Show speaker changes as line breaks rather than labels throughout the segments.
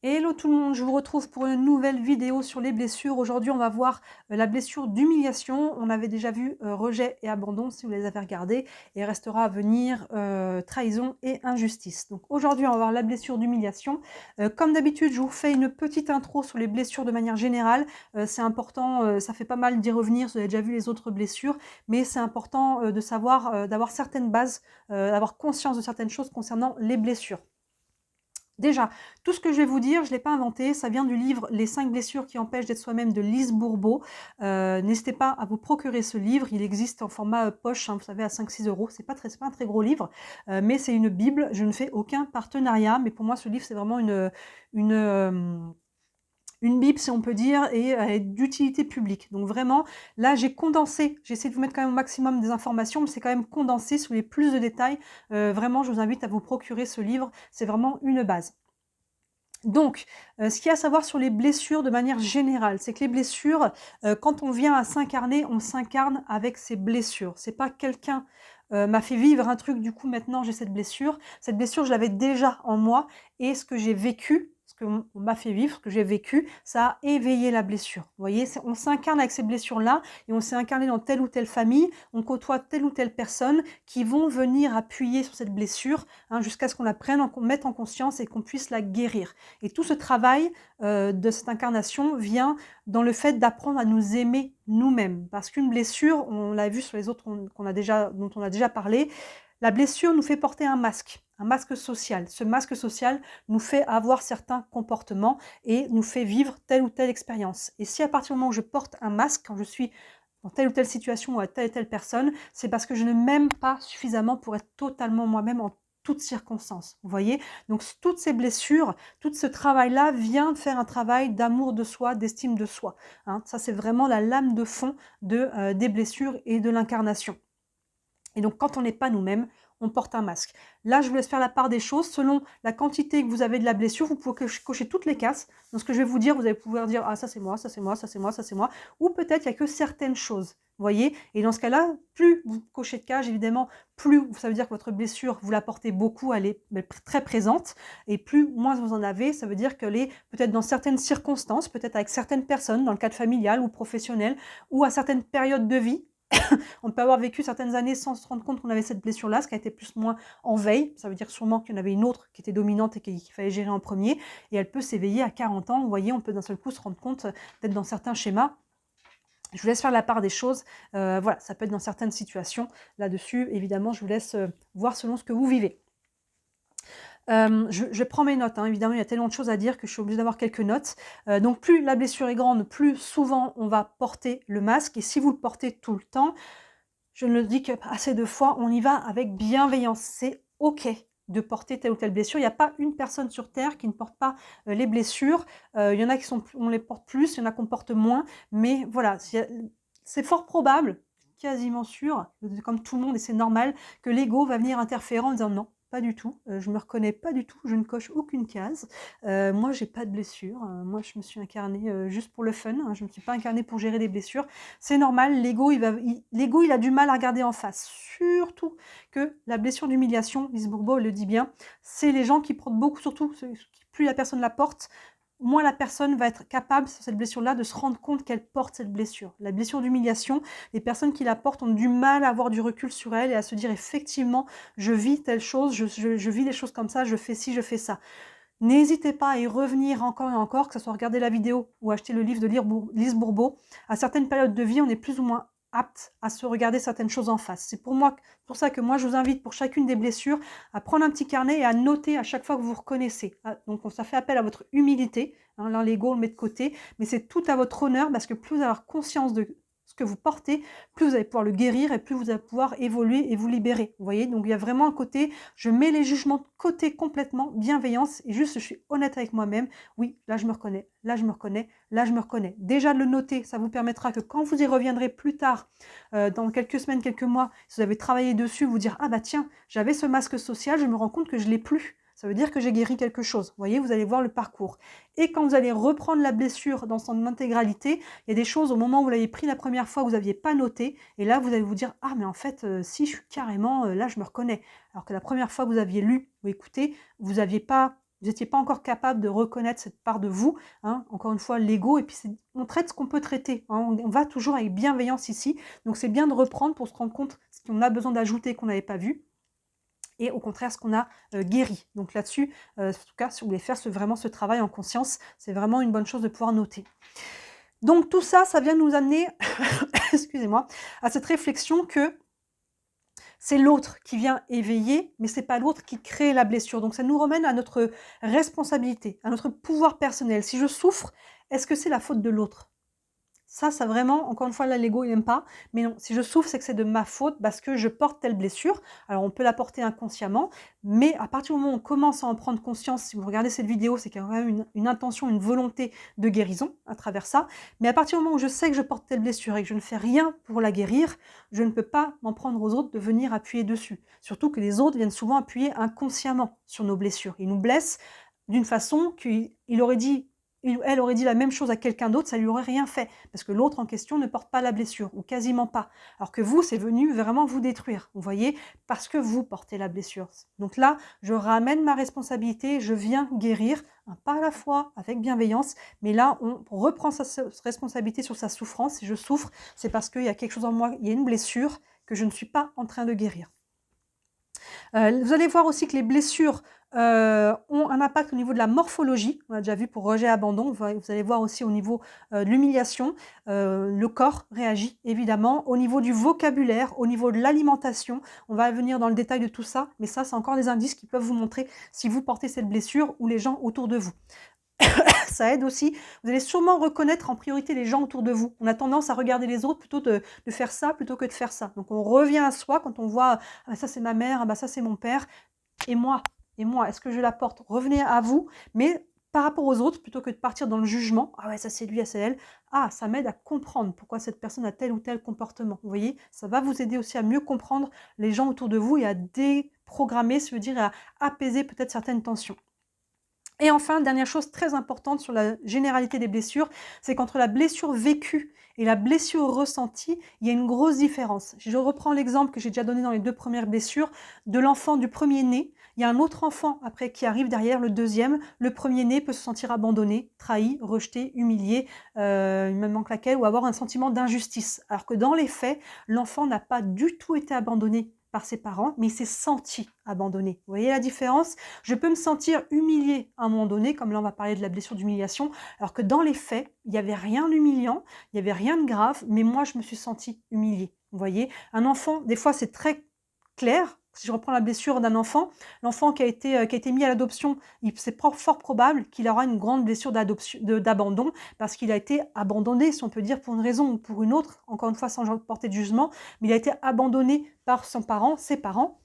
Hello tout le monde, je vous retrouve pour une nouvelle vidéo sur les blessures. Aujourd'hui, on va voir la blessure d'humiliation. On avait déjà vu rejet et abandon si vous les avez regardés. Et il restera à venir trahison et injustice. Donc aujourd'hui, on va voir la blessure d'humiliation. Comme d'habitude, je vous fais une petite intro sur les blessures de manière générale. C'est important, ça fait pas mal d'y revenir, vous avez déjà vu les autres blessures. Mais c'est important de savoir, d'avoir certaines bases, d'avoir conscience de certaines choses concernant les blessures. Déjà, tout ce que je vais vous dire, je ne l'ai pas inventé, ça vient du livre « Les 5 blessures qui empêchent d'être soi-même » de Lise Bourbeau. N'hésitez pas à vous procurer ce livre, il existe en format poche, hein, vous savez, à 5-6 €. C'est pas un très gros livre, mais c'est une bible. Je ne fais aucun partenariat, mais pour moi, ce livre, c'est vraiment une, une bible, si on peut dire, et d'utilité publique. Donc vraiment, là, j'ai condensé, j'ai essayé de vous mettre quand même au maximum des informations, mais c'est quand même condensé sous les plus de détails. Vraiment, je vous invite à vous procurer ce livre, c'est vraiment une base. Donc, ce qu'il y a à savoir sur les blessures de manière générale, c'est que les blessures, quand on vient à s'incarner, on s'incarne avec ses blessures. C'est pas quelqu'un, m'a fait vivre un truc, du coup maintenant j'ai cette blessure. Cette blessure, je l'avais déjà en moi et ce que j'ai vécu, ce qu'on m'a fait vivre, ce que j'ai vécu, ça a éveillé la blessure. Vous voyez? On s'incarne avec ces blessures-là et on s'est incarné dans telle ou telle famille, on côtoie telle ou telle personne qui vont venir appuyer sur cette blessure, hein, jusqu'à ce qu'on la prenne, qu'on mette en conscience et qu'on puisse la guérir. Et tout ce travail de cette incarnation vient dans le fait d'apprendre à nous aimer nous-mêmes. Parce qu'une blessure, on l'a vu sur les autres dont on a déjà parlé, la blessure nous fait porter un masque social. Ce masque social nous fait avoir certains comportements et nous fait vivre telle ou telle expérience. Et si à partir du moment où je porte un masque, quand je suis dans telle ou telle situation ou à telle et telle personne, c'est parce que je ne m'aime pas suffisamment pour être totalement moi-même en toutes circonstances. Vous voyez? Donc toutes ces blessures, tout ce travail-là vient faire un travail d'amour de soi, d'estime de soi, hein. Ça, c'est vraiment la lame de fond des blessures et de l'incarnation. Et donc, quand on n'est pas nous-mêmes, on porte un masque. Là, je vous laisse faire la part des choses. Selon la quantité que vous avez de la blessure, vous pouvez cocher toutes les cases. Dans ce que je vais vous dire, vous allez pouvoir dire « Ah, ça c'est moi, ça c'est moi, ça c'est moi, ça c'est moi ». Ou peut-être il n'y a que certaines choses, vous voyez. Et dans ce cas-là, plus vous cochez de cases, évidemment, plus ça veut dire que votre blessure, vous la portez beaucoup, elle est très présente. Et plus moins vous en avez, ça veut dire qu'elle est peut-être dans certaines circonstances, peut-être avec certaines personnes, dans le cadre familial ou professionnel, ou à certaines périodes de vie. On peut avoir vécu certaines années sans se rendre compte qu'on avait cette blessure-là, ce qui a été plus ou moins en veille. Ça veut dire sûrement qu'il y en avait une autre qui était dominante et qu'il fallait gérer en premier. Et elle peut s'éveiller à 40 ans. Vous voyez, on peut d'un seul coup se rendre compte d'être dans certains schémas. Je vous laisse faire la part des choses. Voilà, ça peut être dans certaines situations. Là-dessus, évidemment, je vous laisse voir selon ce que vous vivez. Je prends mes notes, hein, évidemment, il y a tellement de choses à dire que je suis obligée d'avoir quelques notes. Donc plus la blessure est grande, plus souvent on va porter le masque. Et si vous le portez tout le temps, je ne le dis que assez de fois, on y va avec bienveillance. C'est OK de porter telle ou telle blessure. Il n'y a pas une personne sur terre qui ne porte pas les blessures. Il y en a on les porte plus, il y en a qu'on porte moins. Mais voilà, c'est fort probable, quasiment sûr, comme tout le monde, et c'est normal, que l'ego va venir interférer en disant non. Pas du tout, je me reconnais pas du tout, je ne coche aucune case. Moi, j'ai pas de blessure. Moi, je me suis incarnée juste pour le fun, hein, je me suis pas incarnée pour gérer des blessures. C'est normal, l'ego, il a du mal à regarder en face. Surtout que la blessure d'humiliation, Lise Bourbeau le dit bien, c'est les gens qui portent beaucoup, surtout plus la personne la porte, moins la personne va être capable, sur cette blessure-là, de se rendre compte qu'elle porte cette blessure. La blessure d'humiliation, les personnes qui la portent ont du mal à avoir du recul sur elle et à se dire effectivement, je vis telle chose, je vis des choses comme ça, je fais ci, je fais ça. N'hésitez pas à y revenir encore et encore, que ce soit regarder la vidéo ou acheter le livre de Lise Bourbeau. À certaines périodes de vie, on est plus ou moins apte à se regarder certaines choses en face. C'est pour ça que moi, je vous invite pour chacune des blessures à prendre un petit carnet et à noter à chaque fois que vous vous reconnaissez. Donc, ça fait appel à votre humilité. Hein, là, l'ego, on le met de côté. Mais c'est tout à votre honneur parce que plus vous avez conscience de ce que vous portez, plus vous allez pouvoir le guérir et plus vous allez pouvoir évoluer et vous libérer. Vous voyez, donc il y a vraiment un côté, je mets les jugements de côté complètement, bienveillance, et juste je suis honnête avec moi-même. Oui, là je me reconnais, là je me reconnais, là je me reconnais. Déjà de le noter, ça vous permettra que quand vous y reviendrez plus tard, dans quelques semaines, quelques mois, si vous avez travaillé dessus, vous dire, ah bah tiens, j'avais ce masque social, je me rends compte que je ne l'ai plus. Ça veut dire que j'ai guéri quelque chose. Vous voyez, vous allez voir le parcours. Et quand vous allez reprendre la blessure dans son intégralité, il y a des choses au moment où vous l'avez pris la première fois, vous n'aviez pas noté. Et là, vous allez vous dire, ah mais en fait, si, je suis carrément, là, je me reconnais. Alors que la première fois que vous aviez lu ou écouté, vous n'aviez pas Vous n'étiez pas encore capable de reconnaître cette part de vous, hein, encore une fois, l'ego, et puis on traite ce qu'on peut traiter, hein, on va toujours avec bienveillance ici, donc c'est bien de reprendre pour se rendre compte ce qu'on a besoin d'ajouter qu'on n'avait pas vu, et au contraire ce qu'on a guéri. Donc là-dessus, en tout cas, si vous voulez faire vraiment ce travail en conscience, c'est vraiment une bonne chose de pouvoir noter. Donc tout ça, ça vient nous amener, excusez-moi, à cette réflexion que c'est l'autre qui vient éveiller, mais c'est pas l'autre qui crée la blessure. Donc ça nous ramène à notre responsabilité, à notre pouvoir personnel. Si je souffre, est-ce que c'est la faute de l'autre? Ça vraiment, encore une fois, là, l'ego, il n'aime pas. Mais non, si je souffre, c'est que c'est de ma faute parce que je porte telle blessure. Alors, on peut la porter inconsciemment, mais à partir du moment où on commence à en prendre conscience, si vous regardez cette vidéo, c'est qu'il y a quand même une intention, une volonté de guérison à travers ça. Mais à partir du moment où je sais que je porte telle blessure et que je ne fais rien pour la guérir, je ne peux pas m'en prendre aux autres de venir appuyer dessus. Surtout que les autres viennent souvent appuyer inconsciemment sur nos blessures. Ils nous blessent d'une façon qu'il aurait dit elle aurait dit la même chose à quelqu'un d'autre, ça lui aurait rien fait, parce que l'autre en question ne porte pas la blessure, ou quasiment pas. Alors que vous, c'est venu vraiment vous détruire, vous voyez, parce que vous portez la blessure. Donc là, je ramène ma responsabilité, je viens guérir, un pas à la fois, avec bienveillance, mais là, on reprend sa responsabilité sur sa souffrance. Si je souffre, c'est parce qu'il y a quelque chose en moi, il y a une blessure que je ne suis pas en train de guérir. Vous allez voir aussi que les blessures ont un impact au niveau de la morphologie. On a déjà vu pour rejet, abandon. Vous allez voir aussi au niveau de l'humiliation. Le corps réagit évidemment. Au niveau du vocabulaire, au niveau de l'alimentation, on va venir dans le détail de tout ça. Mais ça, c'est encore des indices qui peuvent vous montrer si vous portez cette blessure ou les gens autour de vous. Ça aide aussi. Vous allez sûrement reconnaître en priorité les gens autour de vous. On a tendance à regarder les autres plutôt de faire ça plutôt que de faire ça. Donc on revient à soi quand on voit « ah, ça c'est ma mère, ah, bah, ça c'est mon père ». Et moi, est-ce que je la porte? Revenez à vous, mais par rapport aux autres, plutôt que de partir dans le jugement. Ah ouais, ça c'est lui, ah, c'est elle. Ah, ça m'aide à comprendre pourquoi cette personne a tel ou tel comportement. Vous voyez, ça va vous aider aussi à mieux comprendre les gens autour de vous et à déprogrammer, ça veut dire à apaiser peut-être certaines tensions. Et enfin, dernière chose très importante sur la généralité des blessures, c'est qu'entre la blessure vécue et la blessure ressentie, il y a une grosse différence. Je reprends l'exemple que j'ai déjà donné dans les 2 premières blessures, de l'enfant du premier-né. Il y a un autre enfant après qui arrive derrière, le deuxième. Le premier-né peut se sentir abandonné, trahi, rejeté, humilié, il me manque laquelle, ou avoir un sentiment d'injustice. Alors que dans les faits, l'enfant n'a pas du tout été abandonné par ses parents, mais il s'est senti abandonné. Vous voyez la différence? Je peux me sentir humiliée à un moment donné, comme là on va parler de la blessure d'humiliation, alors que dans les faits, il n'y avait rien d'humiliant, il n'y avait rien de grave, mais moi je me suis sentie humiliée. Vous voyez? Un enfant, des fois c'est très clair. Si je reprends la blessure d'un enfant, l'enfant qui a été mis à l'adoption, c'est fort probable qu'il aura une grande blessure d'abandon parce qu'il a été abandonné, si on peut dire, pour une raison ou pour une autre, encore une fois sans porter de jugement, mais il a été abandonné par ses parents.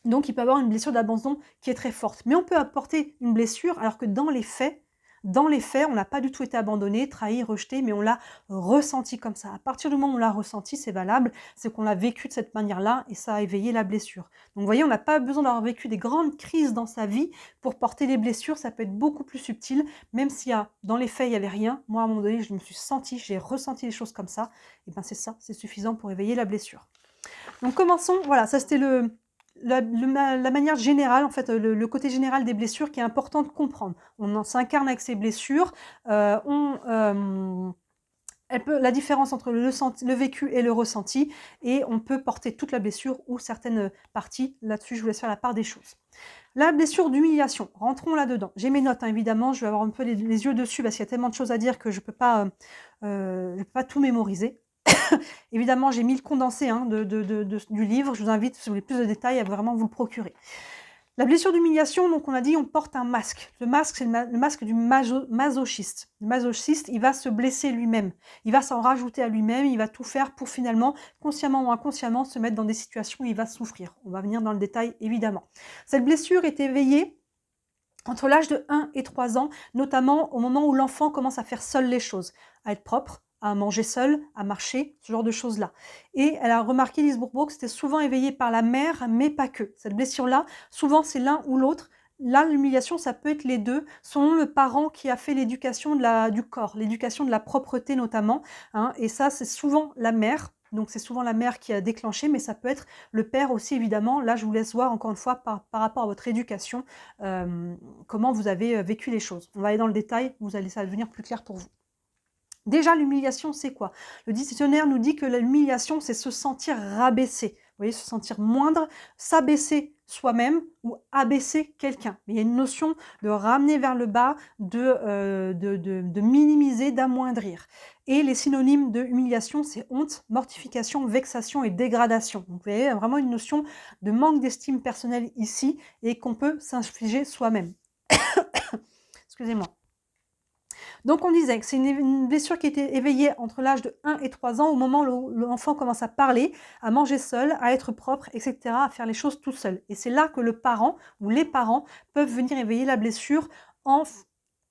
Donc il peut avoir une blessure d'abandon qui est très forte. Mais on peut apporter une blessure alors que dans les faits, on n'a pas du tout été abandonné, trahi, rejeté, mais on l'a ressenti comme ça. À partir du moment où on l'a ressenti, c'est valable, c'est qu'on l'a vécu de cette manière-là et ça a éveillé la blessure. Donc vous voyez, on n'a pas besoin d'avoir vécu des grandes crises dans sa vie pour porter les blessures, ça peut être beaucoup plus subtil, même s'il y a, dans les faits, il n'y avait rien. Moi, à un moment donné, je me suis sentie, j'ai ressenti les choses comme ça, et bien c'est ça, c'est suffisant pour éveiller la blessure. Donc commençons, voilà, ça c'était la manière générale, en fait, le côté général des blessures qui est important de comprendre. On s'incarne avec ces blessures, la différence entre le vécu et le ressenti, et on peut porter toute la blessure ou certaines parties. Là-dessus, je vous laisse faire la part des choses. La blessure d'humiliation, rentrons là-dedans. J'ai mes notes, hein, évidemment, je vais avoir un peu les yeux dessus parce qu'il y a tellement de choses à dire que je ne peux pas tout mémoriser. Évidemment, j'ai mis le condensé hein, du livre. Je vous invite, si vous voulez plus de détails, à vraiment vous le procurer. La blessure d'humiliation, donc on a dit, on porte un masque. Le masque, c'est le masque du masochiste. Le masochiste, il va se blesser lui-même. Il va s'en rajouter à lui-même. Il va tout faire pour finalement, consciemment ou inconsciemment, se mettre dans des situations où il va souffrir. On va venir dans le détail, évidemment. Cette blessure est éveillée entre l'âge de 1 et 3 ans, notamment au moment où l'enfant commence à faire seul les choses, à être propre, à manger seul, à marcher, ce genre de choses-là. Et elle a remarqué, Lise Bourbeau, que c'était souvent éveillé par la mère, mais pas que. Cette blessure-là, souvent c'est l'un ou l'autre. Là, l'humiliation, ça peut être les deux, selon le parent qui a fait l'éducation du corps, l'éducation de la propreté notamment. Hein, et ça, c'est souvent la mère. donc c'est souvent la mère qui a déclenché, mais ça peut être le père aussi évidemment. Là, je vous laisse voir encore une fois par rapport à votre éducation, comment vous avez vécu les choses. On va aller dans le détail, ça va devenir plus clair pour vous. Déjà, l'humiliation, c'est quoi? Le dictionnaire nous dit que l'humiliation, c'est se sentir rabaissé. Vous voyez, se sentir moindre, s'abaisser soi-même ou abaisser quelqu'un. Mais il y a une notion de ramener vers le bas, de minimiser, d'amoindrir. Et les synonymes de humiliation, c'est honte, mortification, vexation et dégradation. Donc, vous voyez, vraiment une notion de manque d'estime personnelle ici et qu'on peut s'infliger soi-même. Excusez-moi. Donc on disait que c'est une blessure qui était éveillée entre l'âge de 1 et 3 ans, au moment où l'enfant commence à parler, à manger seul, à être propre, etc., à faire les choses tout seul. Et c'est là que le parent ou les parents peuvent venir éveiller la blessure en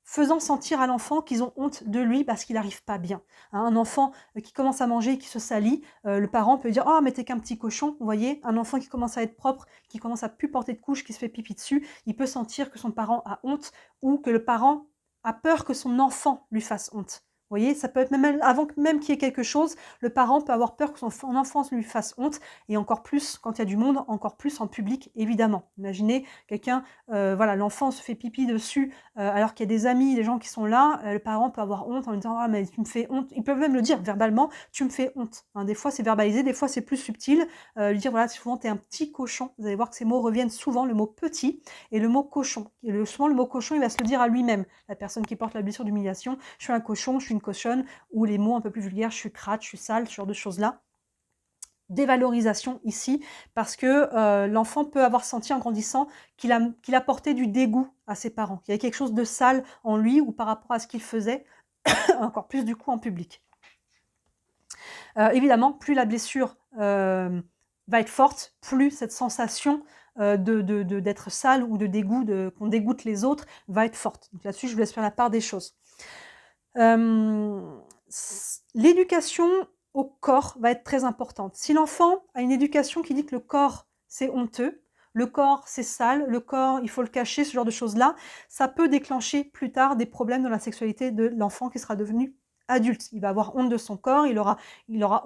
faisant sentir à l'enfant qu'ils ont honte de lui parce qu'il n'arrive pas bien. Hein, un enfant qui commence à manger et qui se salit, le parent peut dire « Oh, mais t'es qu'un petit cochon », vous voyez. Un enfant qui commence à être propre, qui commence à plus porter de couche, qui se fait pipi dessus, il peut sentir que son parent a honte ou que le parent a peur que son enfant lui fasse honte. Vous voyez, ça peut être même avant même qu'il y ait quelque chose, le parent peut avoir peur que son enfant lui fasse honte, et encore plus quand il y a du monde, encore plus en public, évidemment. Imaginez quelqu'un, voilà, l'enfant se fait pipi dessus, alors qu'il y a des amis, des gens qui sont là, le parent peut avoir honte en lui disant « Ah, mais tu me fais honte ». Ils peuvent même le dire verbalement « Tu me fais honte ». Hein, des fois, c'est verbalisé, des fois, c'est plus subtil. Lui dire « Voilà, souvent, tu es un petit cochon ». Vous allez voir que ces mots reviennent souvent, le mot « petit » et le mot « cochon ». Souvent, le mot « cochon », il va se le dire à lui-même, la personne qui porte la blessure d'humiliation. Je suis un cochon, je suis une cochonne, ou les mots un peu plus vulgaires, je suis crade, je suis sale, ce genre de choses-là. Dévalorisation ici, parce que l'enfant peut avoir senti en grandissant qu'il apportait du dégoût à ses parents, qu'il y avait quelque chose de sale en lui ou par rapport à ce qu'il faisait, encore plus du coup en public. Évidemment, plus la blessure va être forte, plus cette sensation d'être sale ou de dégoût, qu'on dégoûte les autres, va être forte. Donc là-dessus, je vous laisse faire la part des choses. L'éducation au corps va être très importante. Si l'enfant a une éducation qui dit que le corps, c'est honteux, le corps, c'est sale, le corps, il faut le cacher, ce genre de choses-là, ça peut déclencher plus tard des problèmes dans la sexualité de l'enfant qui sera devenu adulte. Il va avoir honte de son corps, il aura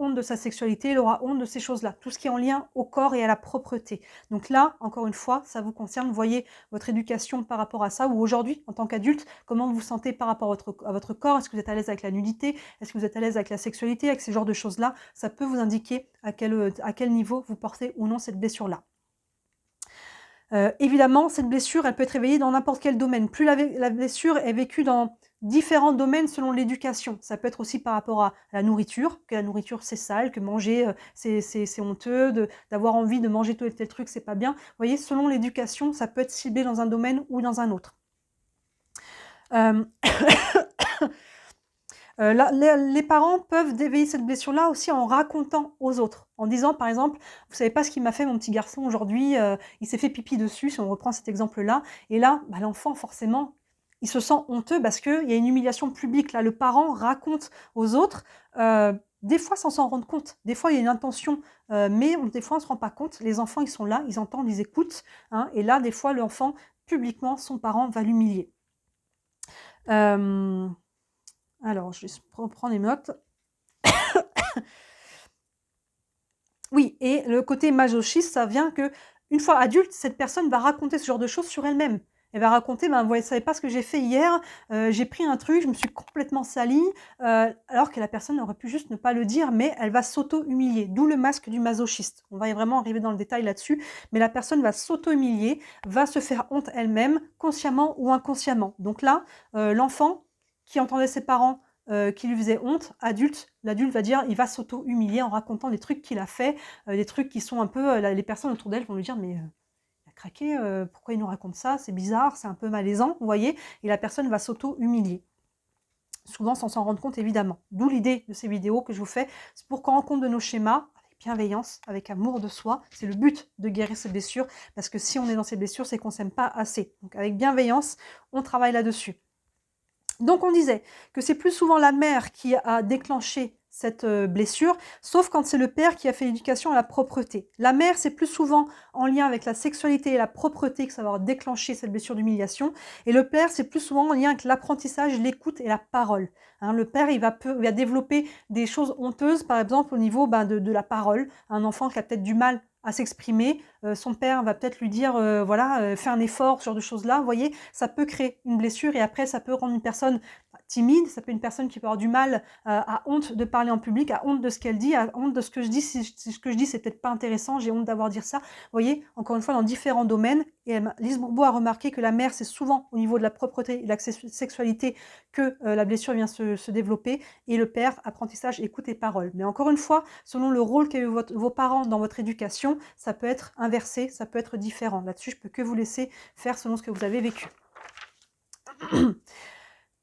honte de sa sexualité, il aura honte de ces choses-là. Tout ce qui est en lien au corps et à la propreté. Donc là, encore une fois, ça vous concerne. Voyez votre éducation par rapport à ça, ou aujourd'hui, en tant qu'adulte, comment vous vous sentez par rapport à votre corps. Est-ce que vous êtes à l'aise avec la nudité? Est-ce que vous êtes à l'aise avec la sexualité? Avec ces genres de choses-là, ça peut vous indiquer à quel niveau vous portez ou non cette blessure-là. Évidemment, cette blessure, elle peut être réveillée dans n'importe quel domaine. Plus la blessure est vécue dans différents domaines selon l'éducation. Ça peut être aussi par rapport à la nourriture, que la nourriture c'est sale, que manger c'est honteux, d'avoir envie de manger tel et tel truc, c'est pas bien. Vous voyez, selon l'éducation, ça peut être ciblé dans un domaine ou dans un autre. Les parents peuvent éveiller cette blessure-là aussi en racontant aux autres, en disant par exemple « Vous savez pas ce qu'il m'a fait mon petit garçon aujourd'hui, il s'est fait pipi dessus », si on reprend cet exemple-là. Et là, l'enfant forcément, il se sent honteux parce qu'il y a une humiliation publique. Là, le parent raconte aux autres, des fois sans s'en rendre compte. Des fois, il y a une intention, mais des fois, on ne se rend pas compte. Les enfants, ils sont là, ils entendent, ils écoutent. Hein, et là, des fois, l'enfant, publiquement, son parent va l'humilier. Alors, je vais reprendre les notes. Oui, et le côté masochiste, ça vient que une fois adulte, cette personne va raconter ce genre de choses sur elle-même. Elle va raconter, ben, vous ne savez pas ce que j'ai fait hier, j'ai pris un truc, je me suis complètement salie, alors que la personne aurait pu juste ne pas le dire, mais elle va s'auto-humilier, d'où le masque du masochiste. On va vraiment arriver dans le détail là-dessus, mais la personne va s'auto-humilier, va se faire honte elle-même, consciemment ou inconsciemment. Donc là, l'enfant qui entendait ses parents qui lui faisaient honte, l'adulte va dire, il va s'auto-humilier en racontant des trucs qu'il a fait, des trucs qui sont un peu, les personnes autour d'elle vont lui dire, mais il a craqué, pourquoi il nous raconte ça, c'est bizarre, c'est un peu malaisant, vous voyez, et la personne va s'auto-humilier. Souvent sans s'en rendre compte évidemment. D'où l'idée de ces vidéos que je vous fais, c'est pour qu'on rende compte de nos schémas, avec bienveillance, avec amour de soi, c'est le but de guérir ces blessures, parce que si on est dans ces blessures, c'est qu'on ne s'aime pas assez. Donc avec bienveillance, on travaille là-dessus. Donc on disait que c'est plus souvent la mère qui a déclenché cette blessure, sauf quand c'est le père qui a fait l'éducation à la propreté. La mère, c'est plus souvent en lien avec la sexualité et la propreté que ça va déclencher cette blessure d'humiliation. Et le père, c'est plus souvent en lien avec l'apprentissage, l'écoute et la parole. Hein, le père, il va développer des choses honteuses, par exemple au niveau de la parole. Un enfant qui a peut-être du mal à s'exprimer, son père va peut-être lui dire voilà, fais un effort, ce genre de choses-là. Vous voyez, ça peut créer une blessure et après ça peut rendre une personne timide, ça peut être une personne qui peut avoir du mal, a honte de parler en public, a honte de ce qu'elle dit, a honte de ce que je dis. Si ce que je dis c'est peut-être pas intéressant, j'ai honte d'avoir dit ça. Vous voyez, encore une fois, dans différents domaines. Et Lise Bourbeau a remarqué que la mère, c'est souvent au niveau de la propreté et de la sexualité que la blessure vient se développer. Et le père, apprentissage, écoute et parole. Mais encore une fois, selon le rôle qu'ont eu vos parents dans votre éducation, ça peut être inversé, ça peut être différent. Là-dessus, je peux que vous laisser faire selon ce que vous avez vécu.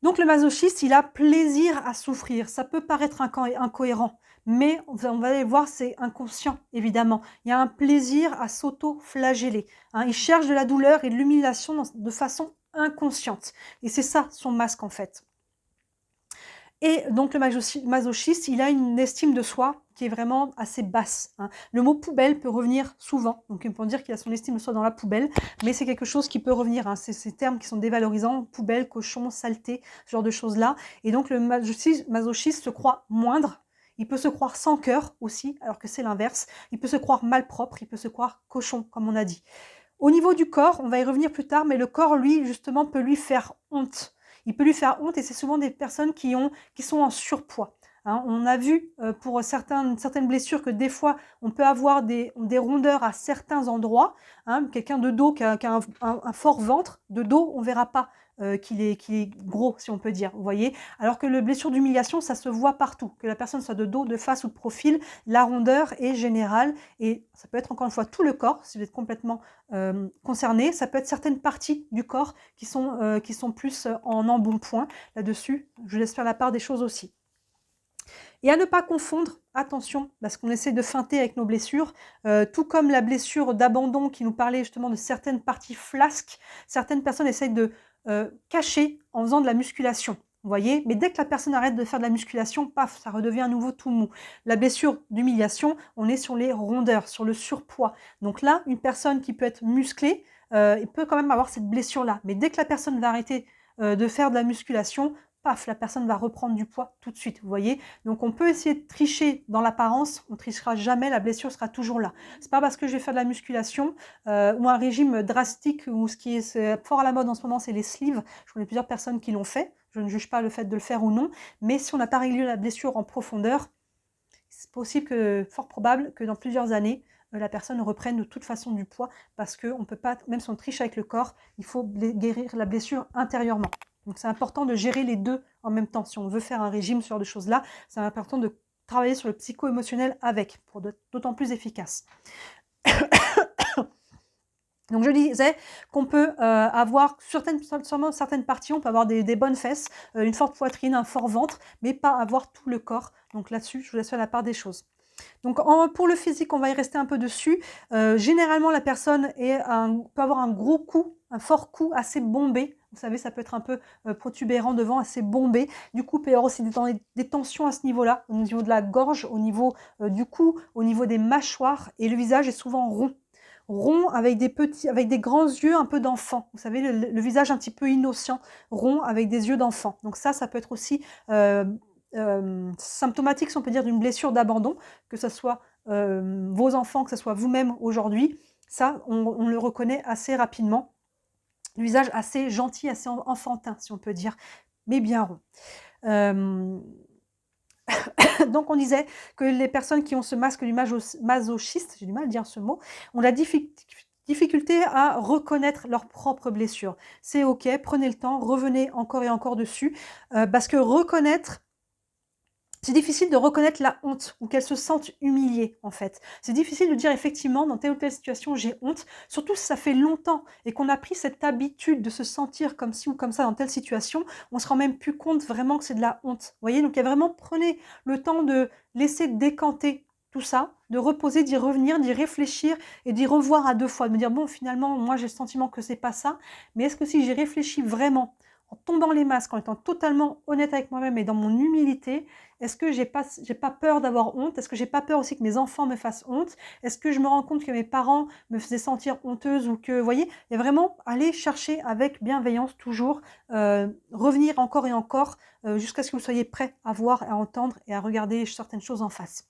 Donc le masochiste, il a plaisir à souffrir. Ça peut paraître incohérent, mais on va aller voir, c'est inconscient, évidemment. Il y a un plaisir à s'auto-flageller. Hein. Il cherche de la douleur et de l'humiliation de façon inconsciente. Et c'est ça son masque, en fait. Et donc le masochiste, il a une estime de soi qui est vraiment assez basse. Hein. Le mot poubelle peut revenir souvent, donc on peut dire qu'il a son estime de soi dans la poubelle, mais c'est quelque chose qui peut revenir. Hein. C'est ces termes qui sont dévalorisants, poubelle, cochon, saleté, ce genre de choses-là. Et donc le masochiste se croit moindre. Il peut se croire sans cœur aussi, alors que c'est l'inverse. Il peut se croire malpropre, il peut se croire cochon, comme on a dit. Au niveau du corps, on va y revenir plus tard, mais le corps, lui, justement, peut lui faire honte. Il peut lui faire honte et c'est souvent des personnes qui sont en surpoids. Hein. On a vu pour certaines blessures que des fois, on peut avoir des rondeurs à certains endroits. Hein. Quelqu'un de dos qui a un fort ventre, de dos, on ne verra pas qu'il est gros, si on peut dire, vous voyez. Alors que le blessure d'humiliation, ça se voit partout. Que la personne soit de dos, de face ou de profil, la rondeur est générale et ça peut être encore une fois tout le corps, si vous êtes complètement concerné. Ça peut être certaines parties du corps qui sont plus en embonpoint là-dessus. Je laisse faire la part des choses aussi. Et à ne pas confondre, attention, parce qu'on essaie de feinter avec nos blessures, tout comme la blessure d'abandon qui nous parlait justement de certaines parties flasques, certaines personnes essayent de cacher en faisant de la musculation. Vous voyez, mais dès que la personne arrête de faire de la musculation, paf, ça redevient à nouveau tout mou. La blessure d'humiliation, on est sur les rondeurs, sur le surpoids. Donc là, une personne qui peut être musclée, il peut quand même avoir cette blessure-là. Mais dès que la personne va arrêter de faire de la musculation, paf, la personne va reprendre du poids tout de suite, vous voyez. Donc on peut essayer de tricher dans l'apparence, on ne trichera jamais, la blessure sera toujours là. C'est pas parce que je vais faire de la musculation ou un régime drastique, ou ce qui est fort à la mode en ce moment, c'est les sleeves. Je connais plusieurs personnes qui l'ont fait, je ne juge pas le fait de le faire ou non, mais si on n'a pas réglé la blessure en profondeur, c'est possible que, fort probable, que dans plusieurs années, la personne reprenne de toute façon du poids, parce qu'on ne peut pas, même si on triche avec le corps, il faut guérir la blessure intérieurement. Donc c'est important de gérer les deux en même temps. Si on veut faire un régime, ce genre de choses-là, c'est important de travailler sur le psycho-émotionnel avec, pour être d'autant plus efficace. Donc je disais qu'on peut avoir sûrement certaines parties, on peut avoir des bonnes fesses, une forte poitrine, un fort ventre, mais pas avoir tout le corps. Donc là-dessus, je vous laisse faire la part des choses. Donc pour le physique, on va y rester un peu dessus. Généralement, la personne peut avoir un gros cou, un fort cou assez bombé. Vous savez, ça peut être un peu protubérant devant, assez bombé. Du coup, il peut y avoir aussi des tensions à ce niveau-là, au niveau de la gorge, au niveau du cou, au niveau des mâchoires. Et le visage est souvent rond. Rond avec des grands yeux un peu d'enfant. Vous savez, le visage un petit peu innocent, rond avec des yeux d'enfant. Donc ça peut être aussi symptomatique, si on peut dire, d'une blessure d'abandon, que ce soit vos enfants, que ce soit vous-même aujourd'hui. Ça, on le reconnaît assez rapidement. Le visage assez gentil, assez enfantin, si on peut dire, mais bien rond. Donc on disait que les personnes qui ont ce masque du masochiste, j'ai du mal à dire ce mot, ont la difficulté à reconnaître leurs propres blessures. C'est ok, prenez le temps, revenez encore et encore dessus, parce que reconnaître, c'est difficile de reconnaître la honte ou qu'elles se sentent humiliées en fait. C'est difficile de dire effectivement dans telle ou telle situation j'ai honte, surtout si ça fait longtemps et qu'on a pris cette habitude de se sentir comme ci ou comme ça dans telle situation, on se rend même plus compte vraiment que c'est de la honte. Vous voyez, donc il y a vraiment, prenez le temps de laisser décanter tout ça, de reposer, d'y revenir, d'y réfléchir et d'y revoir à deux fois, de me dire bon finalement moi j'ai le sentiment que c'est pas ça, mais est-ce que si j'y réfléchis vraiment en tombant les masques, en étant totalement honnête avec moi-même et dans mon humilité, est-ce que j'ai pas peur d'avoir honte? Est-ce que j'ai pas peur aussi que mes enfants me fassent honte? Est-ce que je me rends compte que mes parents me faisaient sentir honteuse ou que, vous voyez? Et vraiment aller chercher avec bienveillance toujours, revenir encore et encore, jusqu'à ce que vous soyez prêts à voir, à entendre et à regarder certaines choses en face.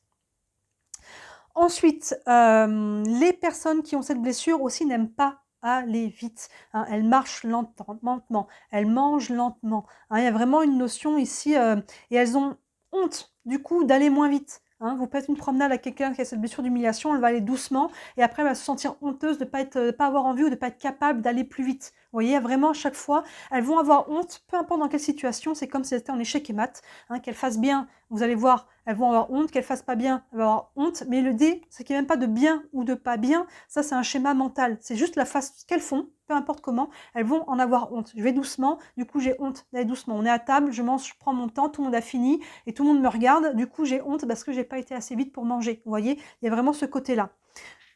Ensuite, les personnes qui ont cette blessure aussi n'aiment pas aller vite, hein. Elles marchent lentement, elles mangent lentement, hein. Il y a vraiment une notion ici, et elles ont honte du coup d'aller moins vite, hein. Vous faites une promenade à quelqu'un qui a cette blessure d'humiliation, elle va aller doucement et après elle va se sentir honteuse de pas avoir envie ou de pas être capable d'aller plus vite. Vous voyez, vraiment à chaque fois, elles vont avoir honte, peu importe dans quelle situation, c'est comme si elles étaient en échec et maths, hein, qu'elles fassent bien, vous allez voir, elles vont avoir honte, qu'elles fassent pas bien, elles vont avoir honte, mais le D, c'est qu'il n'y a même pas de bien ou de pas bien, ça c'est un schéma mental, c'est juste la face qu'elles font, peu importe comment, elles vont en avoir honte. Je vais doucement, du coup j'ai honte d'aller doucement. On est à table, je mange, je prends mon temps, tout le monde a fini et tout le monde me regarde, du coup j'ai honte parce que j'ai pas été assez vite pour manger. Vous voyez, il y a vraiment ce côté-là.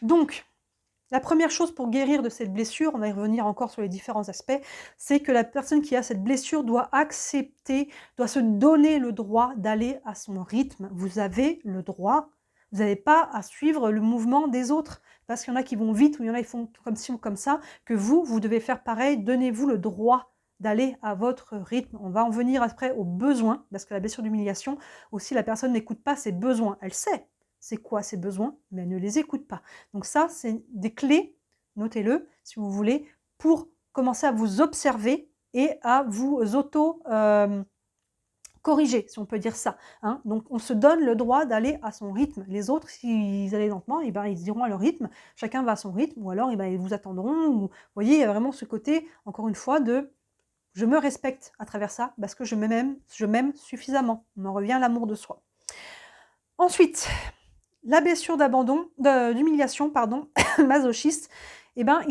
Donc, la première chose pour guérir de cette blessure, on va y revenir encore sur les différents aspects, c'est que la personne qui a cette blessure doit accepter, doit se donner le droit d'aller à son rythme. Vous avez le droit, vous n'avez pas à suivre le mouvement des autres, parce qu'il y en a qui vont vite ou il y en a qui font comme ci ou comme ça, que vous devez faire pareil, donnez-vous le droit d'aller à votre rythme. On va en venir après aux besoins, parce que la blessure d'humiliation, aussi la personne n'écoute pas ses besoins, elle sait c'est quoi ses besoins, mais elle ne les écoute pas. Donc ça, c'est des clés, notez-le si vous voulez, pour commencer à vous observer et à vous corriger, si on peut dire ça, hein. Donc on se donne le droit d'aller à son rythme. Les autres, s'ils allaient lentement, eh ben, ils iront à leur rythme, chacun va à son rythme, ou alors eh ben, ils vous attendront. Ou, vous voyez, il y a vraiment ce côté, encore une fois, de je me respecte à travers ça, parce que je m'aime suffisamment. On en revient à l'amour de soi. Ensuite, la blessure d'humiliation, pardon, masochiste, eh ben,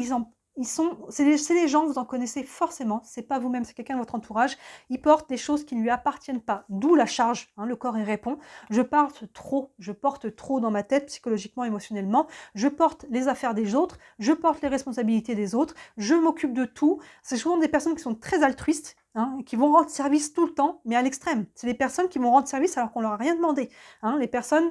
c'est des gens, vous en connaissez forcément, c'est pas vous-même, c'est quelqu'un de votre entourage, ils portent des choses qui ne lui appartiennent pas, d'où la charge, hein, le corps y répond. Je porte trop dans ma tête, psychologiquement, émotionnellement, je porte les affaires des autres, je porte les responsabilités des autres, je m'occupe de tout. C'est souvent des personnes qui sont très altruistes, hein, qui vont rendre service tout le temps, mais à l'extrême. C'est des personnes qui vont rendre service alors qu'on leur a rien demandé, hein. Les personnes,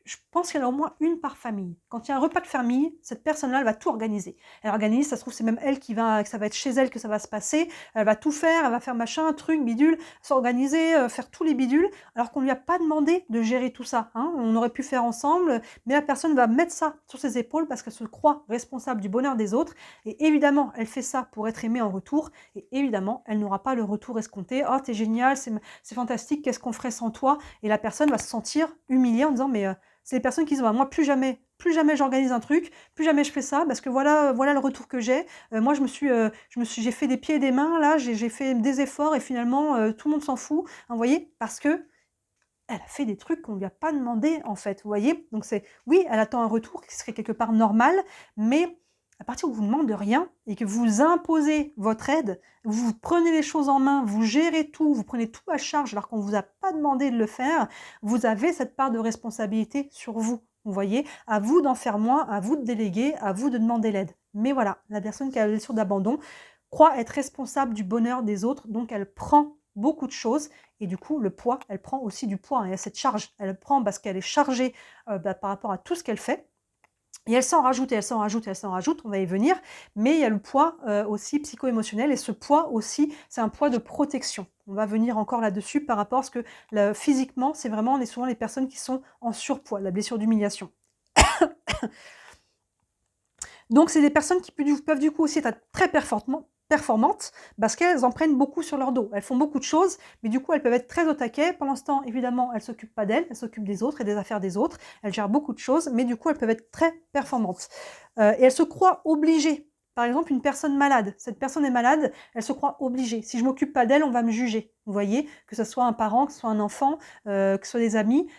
je pense qu'il y en a au moins une par famille. Quand il y a un repas de famille, cette personne-là, elle va tout organiser. Elle organise, ça se trouve, c'est même elle que ça va être chez elle que ça va se passer. Elle va tout faire, elle va faire machin, truc, bidule, s'organiser, faire tous les bidules, alors qu'on ne lui a pas demandé de gérer tout ça, hein. On aurait pu faire ensemble, mais la personne va mettre ça sur ses épaules parce qu'elle se croit responsable du bonheur des autres. Et évidemment, elle fait ça pour être aimée en retour. Et évidemment, elle n'aura pas le retour escompté. « Oh, t'es génial, c'est fantastique, qu'est-ce qu'on ferait sans toi ?» Et la personne va se sentir humiliée en disant « mais c'est des personnes qui disent: moi plus jamais j'organise un truc, plus jamais je fais ça parce que voilà le retour que j'ai. Moi j'ai fait des pieds et des mains là, j'ai fait des efforts et finalement, tout le monde s'en fout». Hein, vous voyez? Parce qu'elle a fait des trucs qu'on lui a pas demandé en fait, vous voyez? Donc oui, elle attend un retour qui serait quelque part normal, mais à partir où vous ne demandez rien et que vous imposez votre aide, vous prenez les choses en main, vous gérez tout, vous prenez tout à charge alors qu'on ne vous a pas demandé de le faire, vous avez cette part de responsabilité sur vous. Vous voyez? À vous d'en faire moins, à vous de déléguer, à vous de demander l'aide. Mais voilà, la personne qui a la blessure d'abandon croit être responsable du bonheur des autres, donc elle prend beaucoup de choses et du coup le poids, elle prend aussi du poids, hein, et cette charge, elle le prend parce qu'elle est chargée par rapport à tout ce qu'elle fait. Et elle s'en rajoute, et elle s'en rajoute, et elle s'en rajoute, on va y venir, mais il y a le poids aussi psycho-émotionnel, et ce poids aussi, c'est un poids de protection. On va venir encore là-dessus par rapport à ce que physiquement, c'est vraiment, on est souvent les personnes qui sont en surpoids, la blessure d'humiliation. Donc c'est des personnes qui peuvent du coup aussi être très performantes parce qu'elles en prennent beaucoup sur leur dos. Elles font beaucoup de choses, mais du coup elles peuvent être très au taquet. Pendant ce temps, évidemment, elles ne s'occupent pas d'elles, elles s'occupent des autres et des affaires des autres. Elles gèrent beaucoup de choses, mais du coup elles peuvent être très performantes. Et elles se croient obligées. Par exemple, une personne malade, cette personne est malade, elle se croit obligée. Si je ne m'occupe pas d'elle, on va me juger. Vous voyez, que ce soit un parent, que ce soit un enfant, que ce soit des amis,